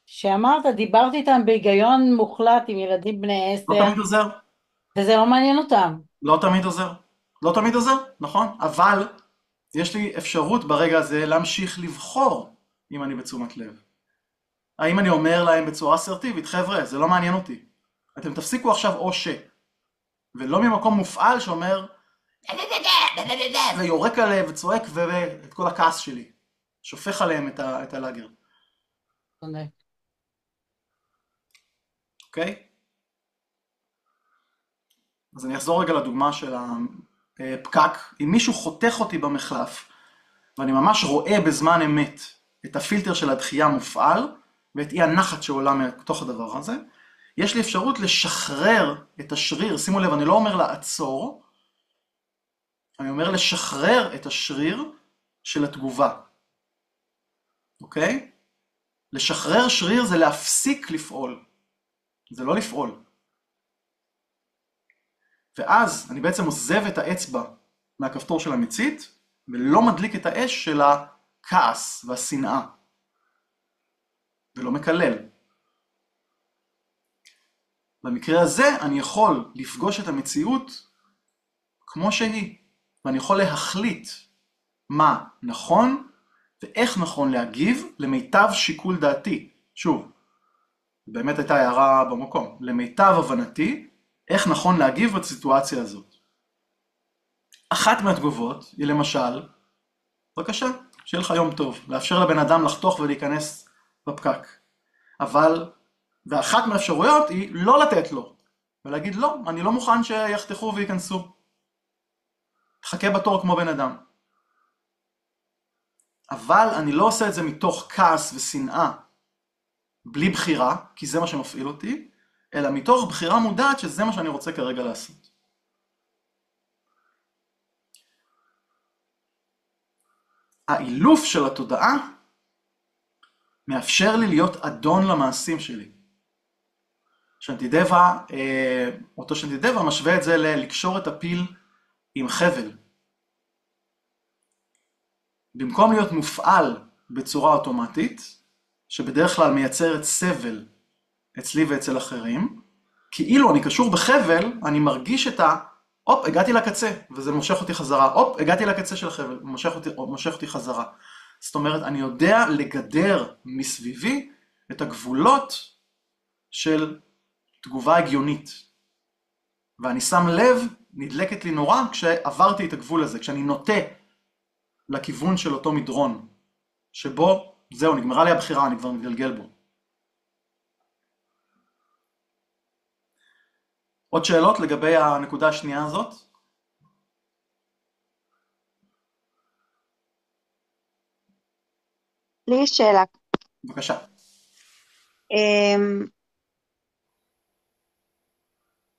שאמרת, דיברת איתם בהיגיון מוחלט עם ילדים בני 10. לא תמיד עוזר. וזה לא מעניין אותם. לא תמיד עוזר. לא תמיד עוזר, נכון? אבל יש לי אפשרות ברגע הזה להמשיך לבחור אם אני בתשומת לב. האם אני אומר להם בצורה אסרטיבית, חבר'ה, זה לא מעניין אותי. אתם תפסיקו עכשיו או ש. ולא ממקום מופעל שאומר, ויורק עליהם וצועק ואת כל הכעס שלי. שופך עליהם את הלאגר. אוקיי? אז אני אחזור רגע לדוגמה של הפקק. אם מישהו חותך אותי במחלף, ואני ממש רואה בזמן אמת את הפילטר של הדחייה מופעל, ואת אי הנחת שעולה מתוך הדבר הזה, יש לי אפשרות לשחרר את השריר. שימו לב, אני לא אומר לעצור, אני אומר לשחרר את השריר של התגובה. אוקיי? לשחרר שריר זה להפסיק לפעול. זה לא לפעול. ואז אני בעצם עוזב את האצבע מהכפתור של המצית, ולא מדליק את האש של הכעס והשנאה. ולא מקלל. במקרה הזה אני יכול לפגוש את המציאות כמו שהיא, ואני יכול להחליט מה נכון ואיך נכון להגיב למיטב שיקול דעתי. שוב, באמת הייתה הערה במקום. למיטב הבנתי, איך נכון להגיב בסיטואציה הזאת. אחת מהתגובות היא למשל, בבקשה, שיהיה לך יום טוב, לאפשר לבן אדם לחתוך ולהיכנס בפקק. אבל, ואחת מהאפשרויות היא לא לתת לו, ולהגיד לא, אני לא מוכן שיחתכו וייכנסו. תחכה בתור כמו בן אדם. אבל אני לא עושה את זה מתוך כעס ושנאה, בלי בחירה, כי זה מה שמפעיל אותי, אלא מתוך בחירה מודעת שזה מה שאני רוצה כרגע לעשות. האילוף של התודעה מאפשר לי להיות אדון למעשים שלי. אותו שנטידבה משווה את זה לקשור את הפיל עם חבל. במקום להיות מופעל בצורה אוטומטית, שבדרך כלל מייצרת סבל אצלי ואצל אחרים, כאילו אני קשור בחבל, אני מרגיש הגעתי לקצה, וזה מושך אותי חזרה, הגעתי לקצה של החבל, מושך אותי חזרה. זאת אומרת, אני יודע לגדר מסביבי את הגבולות של תגובה הגיונית. ואני שם לב, נדלקת לי נורא כשעברתי את הגבול הזה, כשאני נוטה לכיוון של אותו מדרון, שבו, זהו, נגמרה לי הבחירה, אני כבר מתגלגל בו. עוד שאלות לגבי הנקודה השנייה הזאת? לי יש שאלה. בבקשה.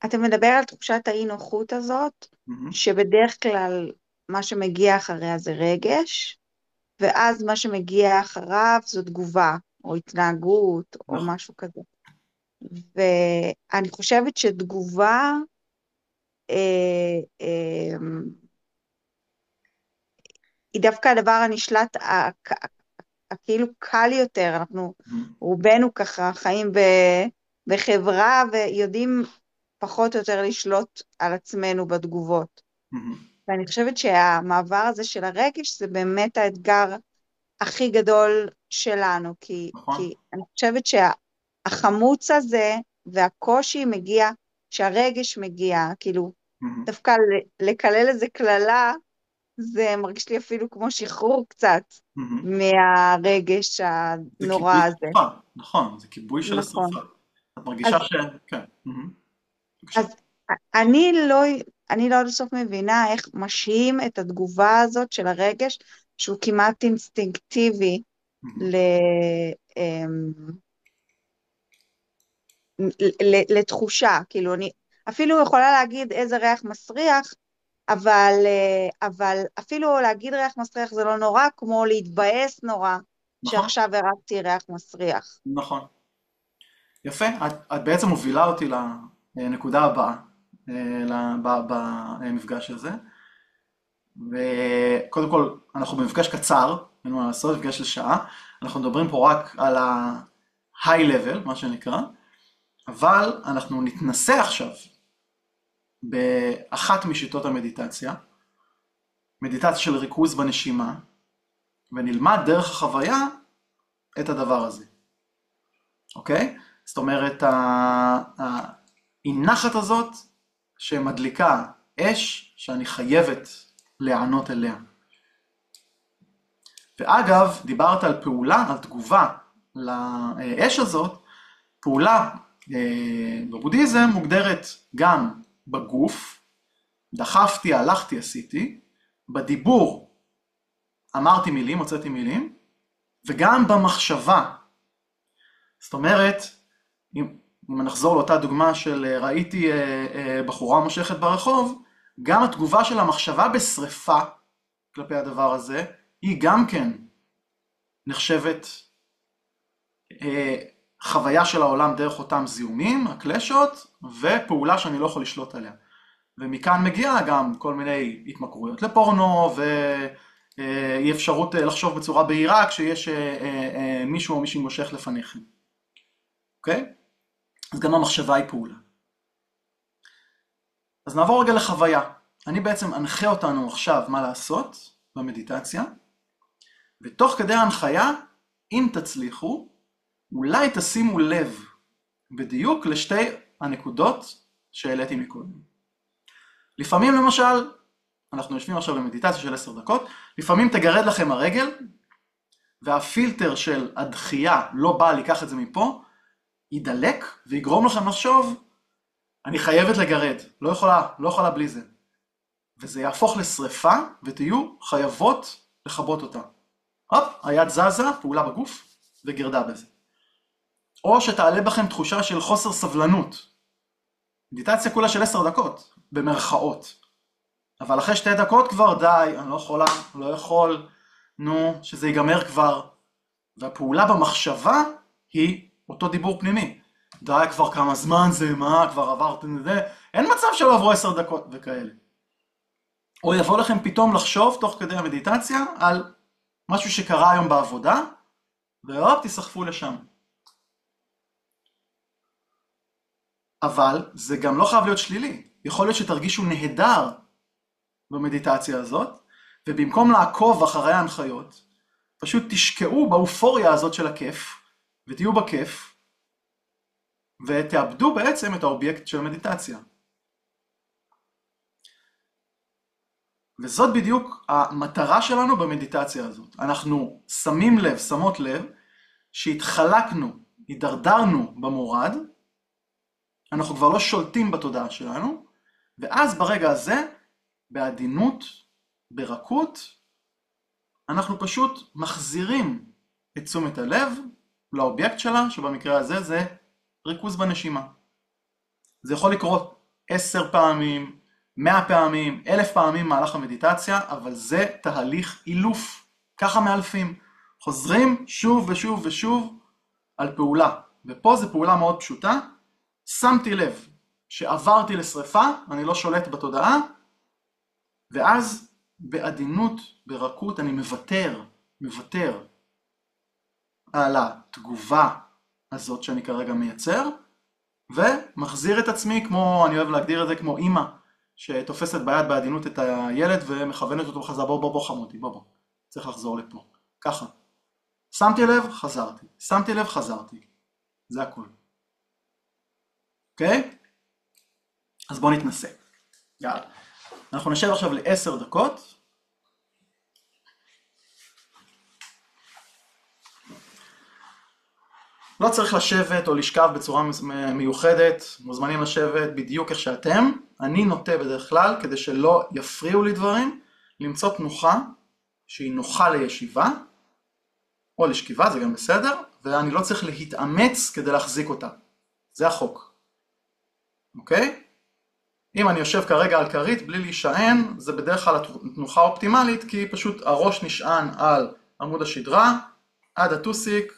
אתה מדבר על תחושת האי נוחות הזאת, שבדרך כלל מה שמגיע אחריה זה רגש, ואז מה שמגיע אחריו זו תגובה, או התנהגות, או משהו כזה. ואני חושבת שתגובה היא דווקא הדבר הנשלט הכאילו קל יותר. אנחנו רובנו ככה חיים בחברה ויודעים פחות או יותר לשלוט על עצמנו בתגובות. ואני חושבת שהמעבר הזה של הרגש זה באמת האתגר הכי גדול שלנו, כי אני חושבת שהחמוץ הזה והקושי מגיע, שהרגש מגיע, כאילו דווקא לקלל איזה כללה, זה מרגיש לי אפילו כמו שחרור קצת מהרגש הנורא הזה. נכון, זה כיבוי של השרפה. את מרגישה כן. אז אני לא עד הסוף מבינה איך משהים את התגובה הזאת של הרגש, שהוא כמעט אינסטינקטיבי לתחושה. כאילו אני אפילו יכולה להגיד איזה ריח מסריח, אבל אפילו להגיד ריח מסריח זה לא נורא, כמו להתבאס נורא, שעכשיו הרגתי ריח מסריח. נכון. יפה, את בעצם מובילה אותי לנקודה הבאה, במפגש הזה. וקודם כל, אנחנו במפגש קצר, אין מה לעשות, מפגש של שעה, אנחנו מדברים פה רק על ה-high level, מה שנקרא, אבל אנחנו נתנסה עכשיו באחת משיטות המדיטציה, מדיטציה של ריכוז בנשימה, ונלמד דרך החוויה את הדבר הזה. אוקיי? זאת אומרת, הנחת הזאת שמדליקה אש שאני חייבת להיענות אליה. ואגב, דיברת על פעולה, על תגובה לאש הזאת, פעולה בבודהיזם מוגדרת גם בגוף, דחפתי, הלכתי, עשיתי, בדיבור אמרתי מילים, הוצאתי מילים, וגם במחשבה. זאת אומרת, אם נחזור לאותה דוגמה של ראיתי בחורה מושכת ברחוב, גם התגובה של המחשבה בשריפה כלפי הדבר הזה, היא גם כן נחשבת חוויה של העולם דרך אותם זיהומים, הקלשות, ופעולה שאני לא יכול לשלוט עליה. ומכאן מגיעה גם כל מיני התמכרויות לפורנו, ואי אפשרות לחשוב בצורה בהירה כשיש מישהו או מישהו מושך לפניכם. אוקיי? אז גם המחשבה היא פעולה. אז נעבור רגע לחוויה. אני בעצם אנחה אותנו עכשיו מה לעשות במדיטציה, ותוך כדי ההנחיה, אם תצליחו, אולי תשימו לב בדיוק לשתי הנקודות שהעליתי מקודם. לפעמים למשל, אנחנו יושבים עכשיו למדיטציה של 10 דקות, לפעמים תגרד לכם הרגל, והפילטר של הדחייה לא בא לקח את זה מפה, ידלק ויגרום לכם לחשוב, אני חייבת לגרד, לא יכולה בלי זה. וזה יהפוך לשריפה, ותהיו חייבות לכבות אותה. היד זזה, פעולה בגוף, וגרדה בזה. או שתעלה בכם תחושה של חוסר סבלנות. מדיטציה כולה של 10 דקות, במרכאות. אבל אחרי 2 דקות כבר די, אני לא יכול, שזה ייגמר כבר. והפעולה במחשבה היא אותו דיבור פנימי. די, כבר כמה זמן זה, כבר עברתם את זה, אין מצב שלא עברו 10 דקות וכאלה. או יבוא לכם פתאום לחשוב תוך כדי המדיטציה על משהו שקרה היום בעבודה, תסחפו לשם. אבל זה גם לא חייב להיות שלילי. יכול להיות שתרגישו נהדר במדיטציה הזאת, ובמקום לעקוב אחרי ההנחיות, פשוט תשקעו באופוריה הזאת של הכיף, ותהיו בכיף, ותאבדו בעצם את האובייקט של המדיטציה. וזאת בדיוק המטרה שלנו במדיטציה הזאת. אנחנו שמות לב, שהתחלקנו, הידרדרנו במורד, אנחנו כבר לא שולטים בתודעה שלנו, ואז ברגע הזה, בעדינות, ברכות, אנחנו פשוט מחזירים את תשומת הלב לאובייקט שלה, שבמקרה הזה זה ריכוז בנשימה. זה יכול לקרות 10 פעמים, 100 פעמים, 1000 פעמים במהלך המדיטציה, אבל זה תהליך אילוף, ככה מאלפים. חוזרים שוב ושוב ושוב על פעולה, ופה זו פעולה מאוד פשוטה. שמתי לב שעברתי לשריפה, אני לא שולט בתודעה, ואז בעדינות, ברכות, אני מוותר על התגובה הזאת שאני כרגע מייצר, ומחזיר את עצמי כמו, אני אוהב להגדיר את זה כמו אמא, שתופסת ביד בעדינות את הילד ומכוונת אותו בחזרה, בוא חמודי, בוא, צריך לחזור לפה, ככה. שמתי לב, חזרתי, זה הכל. אוקיי? אז בואו נתנסה. יאללה. אנחנו נשב עכשיו ל10 דקות. לא צריך לשבת או לשכב בצורה מיוחדת, מוזמנים לשבת בדיוק איך שאתם. אני נוטה בדרך כלל, כדי שלא יפריעו לי דברים, למצוא תנוחה שהיא נוחה לישיבה, או לשכיבה, זה גם בסדר, ואני לא צריך להתאמץ כדי להחזיק אותה. זה החוק. אוקיי? אם אני יושב כרגע על כרית בלי להישען, זה בדרך כלל תנוחה אופטימלית, כי פשוט הראש נשען על עמוד השדרה, עד הטוסיק,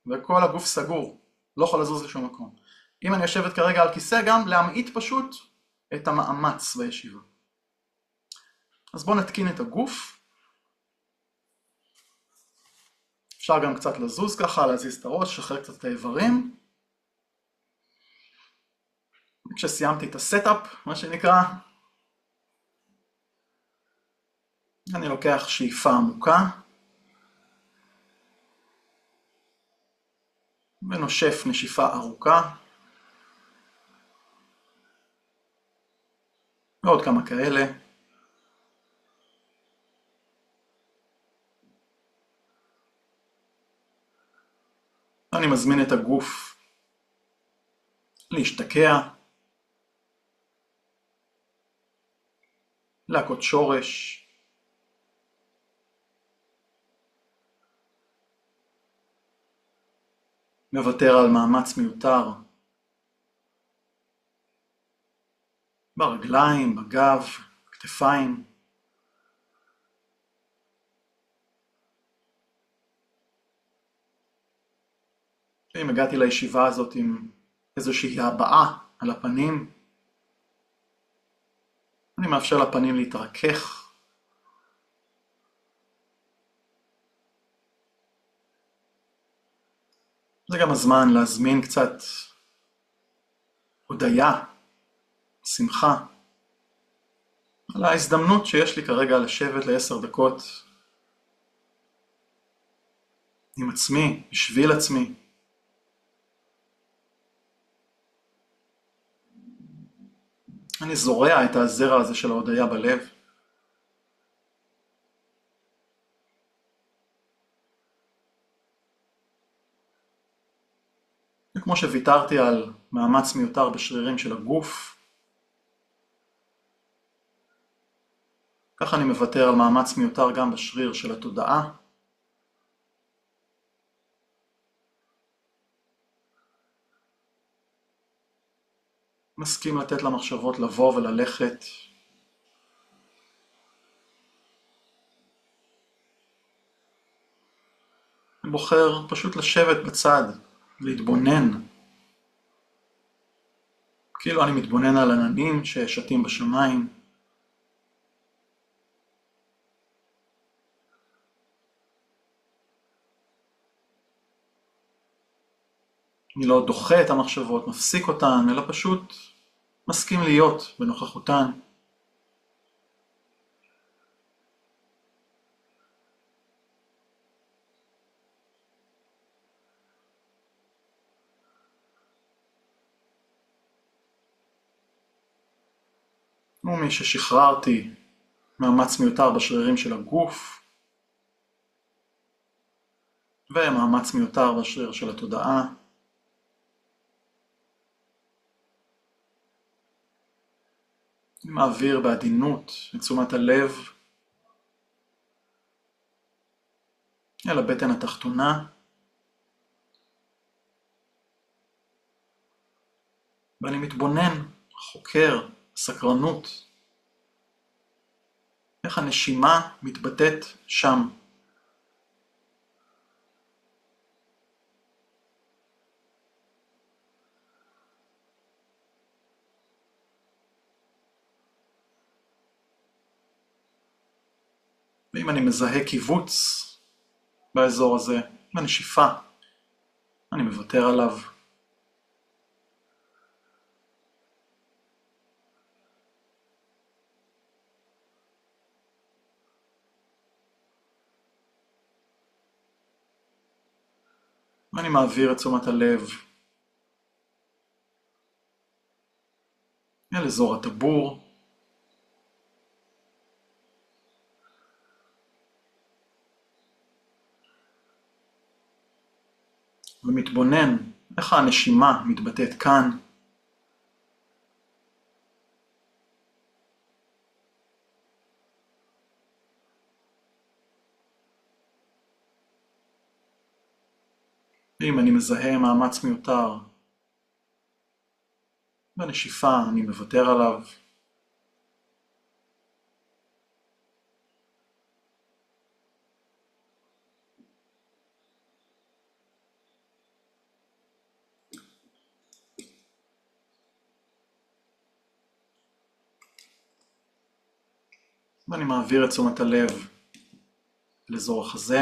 וכל הגוף סגור, לא יכול לזוז לשום מקום. אם אני יושבת כרגע על כיסא, גם להמעיט פשוט את המאמץ בישיבה. אז בואו נתקין את הגוף. אפשר גם קצת לזוז ככה, להזיז את הראש, שחרר קצת את האיברים. כשסיימתי את הסטאפ, מה שנקרא, אני לוקח שאיפה עמוקה, ונושף נשיפה ארוכה, ועוד כמה כאלה. אני מזמין את הגוף להשתקע, להכות שורש, מוותר על מאמץ מיותר, ברגליים, בגב, כתפיים. אם הגעתי לישיבה הזאת עם איזושהי הבעה על הפנים, אני מאפשר לפנים להתרכך. זה גם הזמן להזמין קצת הודיה, שמחה, על ההזדמנות שיש לי כרגע לשבת ל10 דקות עם עצמי, בשביל עצמי. אני זורע את הזרע הזה של ההודיה בלב. וכמו שוויתרתי על מאמץ מיותר בשרירים של הגוף, ככה אני מוותר על מאמץ מיותר גם בשריר של התודעה. מסכים לתת למחשבות לבוא וללכת. אני בוחר פשוט לשבת בצד, להתבונן. כאילו אני מתבונן על עננים ששטים בשמיים. אני לא דוחה את המחשבות, מפסיק אותן, אלא פשוט מסכים להיות בנוכחותן. ומי ששחררתי מאמץ מיותר בשרירים של הגוף, ומאמץ מיותר בשריר של התודעה, אני מעביר בעדינות את תשומת הלב אל הבטן התחתונה, ואני מתבונן, חוקר, סקרנות, איך הנשימה מתבטאת שם. ואם אני מזהה קיבוץ באזור הזה, בנשיפה, אני מוותר עליו. ואני מעביר את תשומת הלב אל אזור הטבור, ומתבונן איך הנשימה מתבטאת כאן. ואם אני מזהה מאמץ מיותר בנשיפה, אני מוותר עליו. ואני מעביר את תשומת הלב לאזור החזה.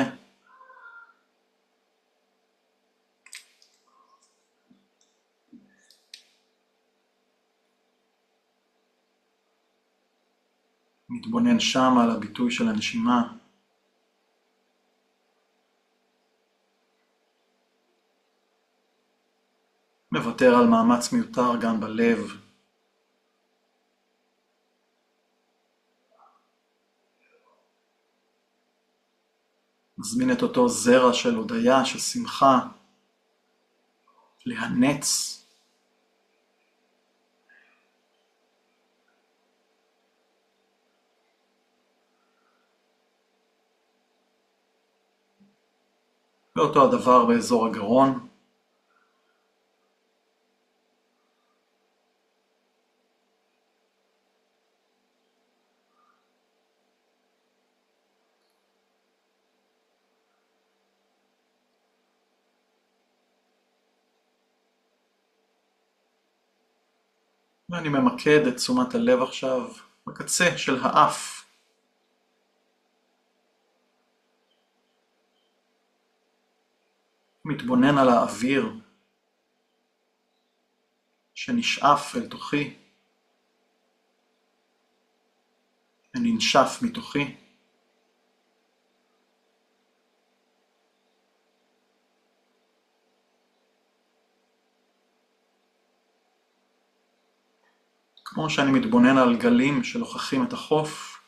מתבונן שם על הביטוי של הנשימה. מוותר על מאמץ מיותר גם בלב. מזמין את אותו זרע של הודיה, של שמחה, להנץ. ואותו הדבר באזור הגרון. ואני ממקד את תשומת הלב עכשיו בקצה של האף. מתבונן על האוויר שנשאף אל תוכי, וננשף מתוכי. כמו שאני מתבונן על גלים שלוחכים את החוף,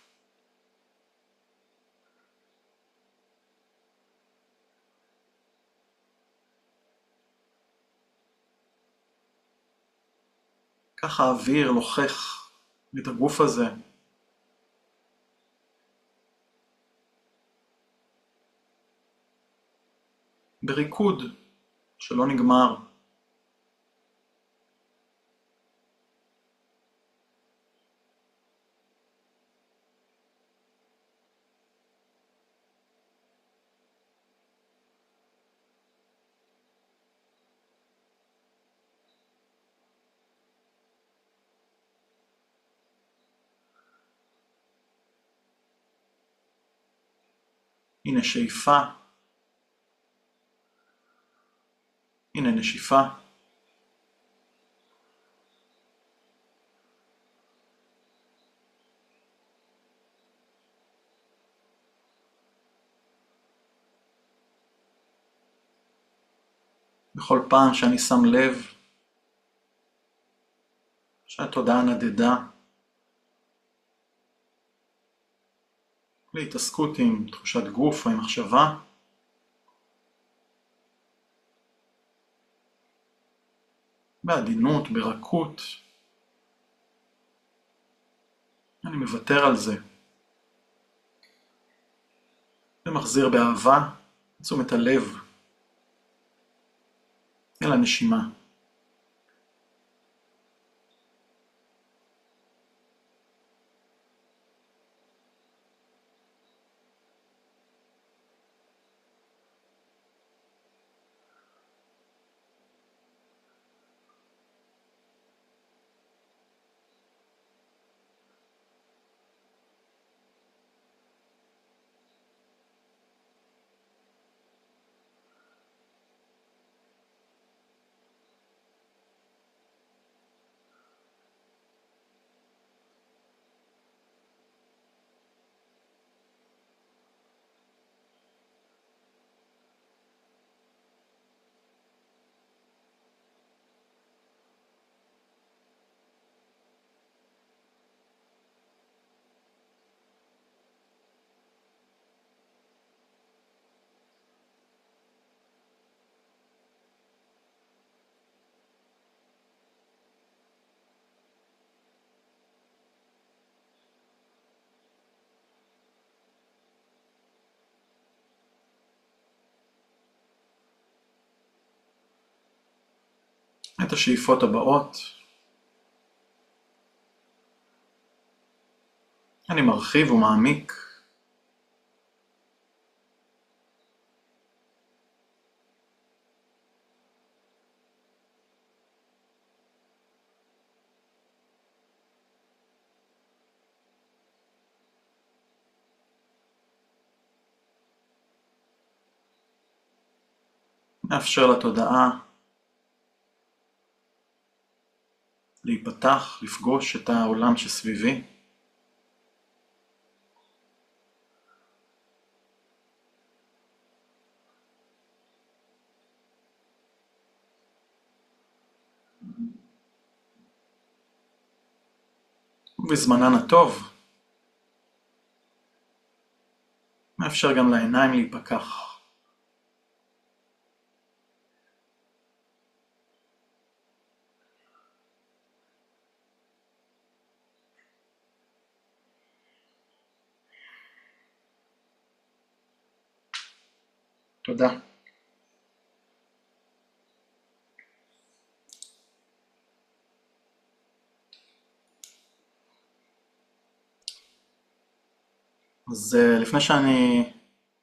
ככה האוויר לוחך את הגוף הזה. בריקוד שלא נגמר. הנה שאיפה, הנה נשיפה. בכל פעם שאני שם לב שהתודעה נדדה, להתעסקות עם תחושת גוף או עם מחשבה, בעדינות, ברכות, אני מוותר על זה ומחזיר באהבה את תשומת הלב אל הנשימה. את השאיפות הבאות. אני מרחיב ומעמיק. מאפשר לתודעה להיפתח, לפגוש את העולם שסביבי. ובזמנן הטוב, מאפשר גם לעיניים להיפקח. תודה. אז לפני שאני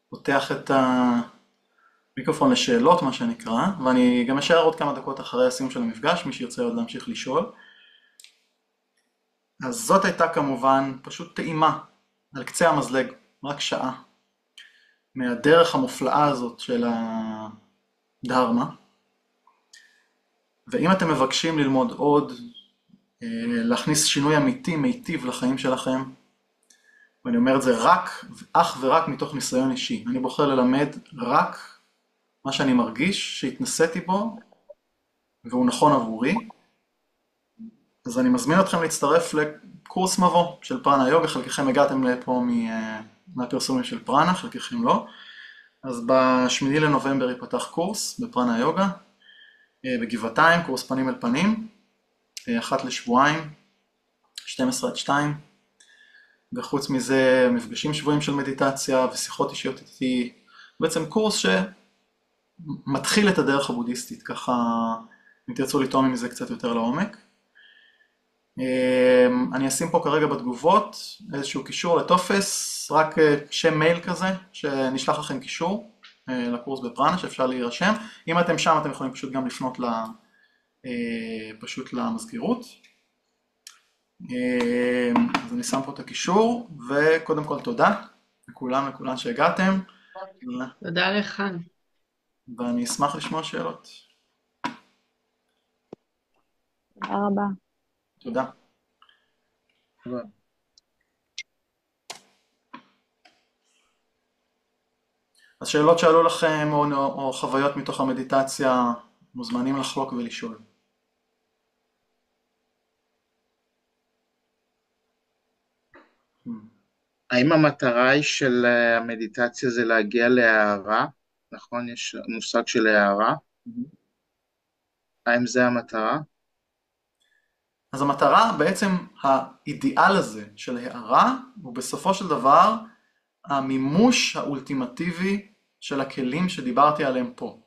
פותח את המיקרופון לשאלות, מה שנקרא, ואני גם אשאר עוד כמה דקות אחרי הסיום של המפגש, מי שירצה עוד להמשיך לשאול. אז זאת הייתה כמובן פשוט טעימה על קצה המזלג, רק שעה, מהדרך המופלאה הזאת של הדהרמה. ואם אתם מבקשים ללמוד עוד, להכניס שינוי אמיתי, מיטיב לחיים שלכם, ואני אומר את זה אך ורק מתוך ניסיון אישי. אני בוחר ללמד רק מה שאני מרגיש שהתנסיתי בו, והוא נכון עבורי. אז אני מזמין אתכם להצטרף לקורס מבוא של פרנה יוגה, חלקכם הגעתם לפה מהפרסומים של פרנה, חלקכם לא. אז ב8 לנובמבר ייפתח קורס בפרנה יוגה, בגבעתיים, קורס פנים אל פנים, אחת לשבועיים, 12-2, וחוץ מזה מפגשים שבועים של מדיטציה ושיחות אישיות איתי, בעצם קורס שמתחיל את הדרך הבודהיסטית, ככה אם תרצו לטעום מזה קצת יותר לעומק. אני אשים פה כרגע בתגובות איזשהו קישור לטופס, רק שם מייל כזה, שנשלח לכם קישור לקורס בפרנה שאפשר להירשם. אם אתם שם אתם יכולים פשוט גם לפנות פשוט למזכירות. אז אני שם פה את הקישור, וקודם כל תודה לכולן שהגעתם. תודה לך. ואני אשמח לשמוע שאלות. תודה רבה. תודה. אז שאלות שעלו לכם או חוויות מתוך המדיטציה, מוזמנים לחלוק ולשאול. האם המטרה היא של המדיטציה זה להגיע להערה? נכון, יש מושג של הערה. האם זה המטרה? אז המטרה, בעצם האידיאל הזה של הערה, הוא בסופו של דבר המימוש האולטימטיבי של הכלים שדיברתי עליהם פה.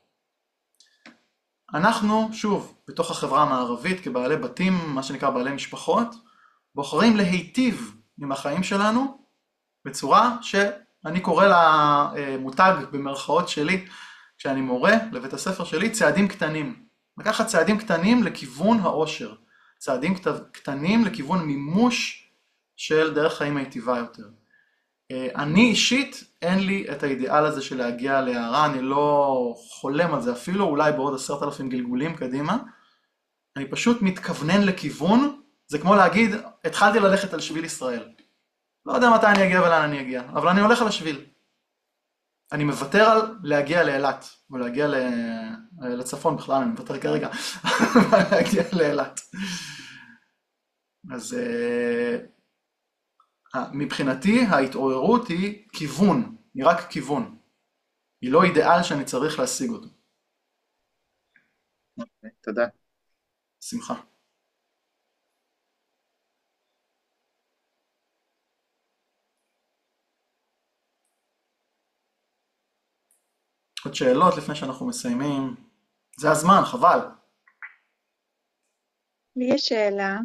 אנחנו, שוב, בתוך החברה המערבית, כבעלי בתים, מה שנקרא בעלי משפחות, בוחרים להיטיב עם החיים שלנו, בצורה שאני קורא לה מותג במרכאות שלי, כשאני מורה לבית הספר שלי, צעדים קטנים. לקחת צעדים קטנים לכיוון האושר. צעדים קטנים לכיוון מימוש של דרך חיים היטיבה יותר. אני אישית, אין לי את האידיאל הזה של להגיע להערה, אני לא חולם על זה אפילו, אולי בעוד 10,000 גלגולים קדימה. אני פשוט מתכוונן לכיוון, זה כמו להגיד, התחלתי ללכת על שביל ישראל. לא יודע מתי אני אגיע ולאן אני אגיע, אבל אני הולך על השביל. אני מוותר על להגיע לאילת, או להגיע לצפון בכלל, אני מוותר כרגע, להגיע לאילת. אז מבחינתי ההתעוררות היא כיוון, היא רק כיוון. היא לא אידיאל שאני צריך להשיג אותו. אוקיי, תודה. שמחה. עוד שאלות לפני שאנחנו מסיימים? זה הזמן, חבל. לי יש שאלה.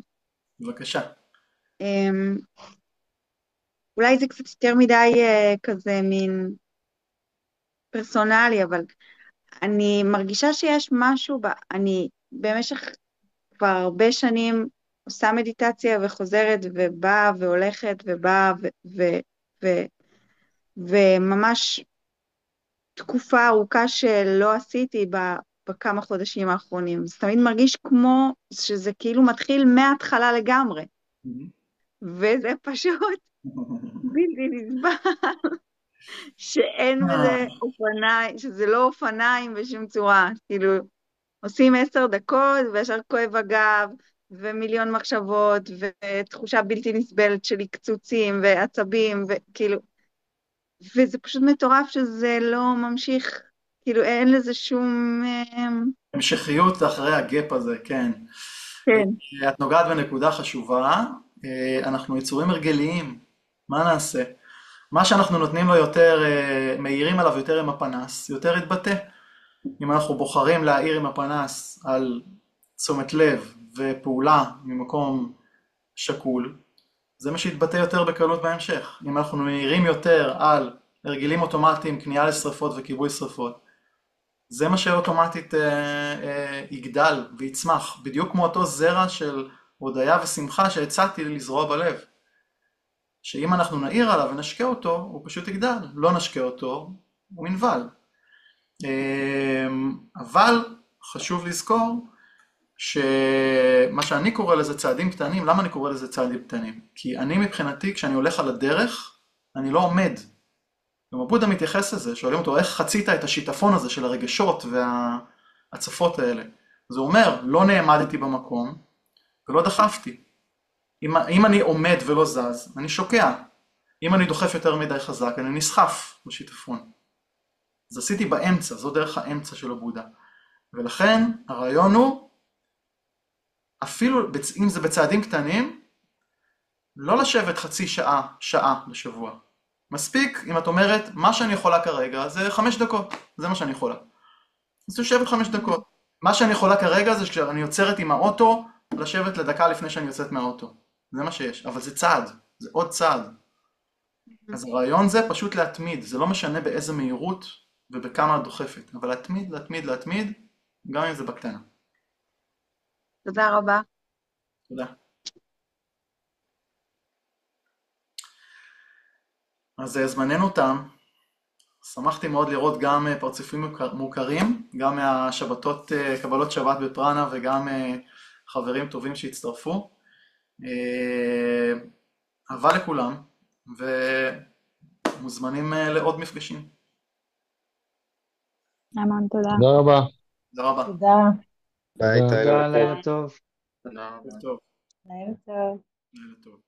בבקשה. אולי זה קצת יותר מדי כזה מין פרסונלי, אבל אני מרגישה שיש משהו, אני במשך כבר הרבה שנים עושה מדיטציה וחוזרת ובאה והולכת ובאה וממש תקופה ארוכה שלא עשיתי בכמה חודשים האחרונים. זה תמיד מרגיש כמו שזה כאילו מתחיל מההתחלה לגמרי. וזה פשוט בלתי נסבל. שאין בזה אופניים, שזה לא אופניים בשום צורה. כאילו, עושים 10 דקות וישר כואב הגב, ומיליון מחשבות, ותחושה בלתי נסבלת של קצוצים ועצבים, וכאילו, וזה פשוט מטורף שזה לא ממשיך, כאילו אין לזה שום... המשכיות אחרי הגאפ הזה, כן. כן. את נוגעת בנקודה חשובה, אנחנו יצורים הרגליים, מה נעשה? מה שאנחנו נותנים לו יותר, מאירים עליו יותר עם הפנס, יותר יתבטא. אם אנחנו בוחרים להאיר עם הפנס על תשומת לב ופעולה ממקום שקול, זה מה שיתבטא יותר בקלות בהמשך. אם אנחנו מאירים יותר על הרגלים אוטומטיים, כניעה לשריפות וכיבוי שריפות, זה מה שאוטומטית יגדל ויצמח, בדיוק כמו אותו זרע של הודיה ושמחה שהצעתי לזרוע בלב. שאם אנחנו נעיר עליו ונשקה אותו, הוא פשוט יגדל. לא נשקה אותו, הוא מנבל. אבל חשוב לזכור שמה שאני קורא לזה צעדים קטנים, למה אני קורא לזה צעדים קטנים? כי אני מבחינתי, כשאני הולך על הדרך, אני לא עומד. גם הבודה מתייחס לזה, שואלים אותו, איך חצית את השיטפון הזה של הרגשות וההצפות האלה? אז הוא אומר, לא נעמדתי במקום, ולא דחפתי. אם אני עומד ולא זז, אני שוקע. אם אני דוחף יותר מדי חזק, אני נסחף בשיטפון. אז עשיתי באמצע, זו דרך האמצע של הבודה. ולכן הרעיון הוא, אפילו אם זה בצעדים קטנים, לא לשבת חצי שעה, שעה לשבוע. מספיק אם את אומרת, מה שאני יכולה כרגע זה 5 דקות, זה מה שאני יכולה. אז יושבת 5 דקות. מה שאני יכולה כרגע זה כשאני יוצרת עם האוטו, לשבת לדקה לפני שאני יוצאת מהאוטו. זה מה שיש, אבל זה צעד, זה עוד צעד. אז הרעיון זה פשוט להתמיד, זה לא משנה באיזה מהירות ובכמה את דוחפת, אבל להתמיד, להתמיד, להתמיד, גם אם זה בקטנה. תודה רבה. תודה. אז זמננו תם. שמחתי מאוד לראות גם פרצופים מוכרים, גם מהשבתות, קבלות שבת בפרנה וגם חברים טובים שהצטרפו. אהבה לכולם ומוזמנים לעוד מפגשים. המון תודה. תודה רבה. תודה רבה. תודה. ביי, תודה. לילה טוב. לילה טוב. תודה רבה. טוב. לילה טוב. לילה טוב.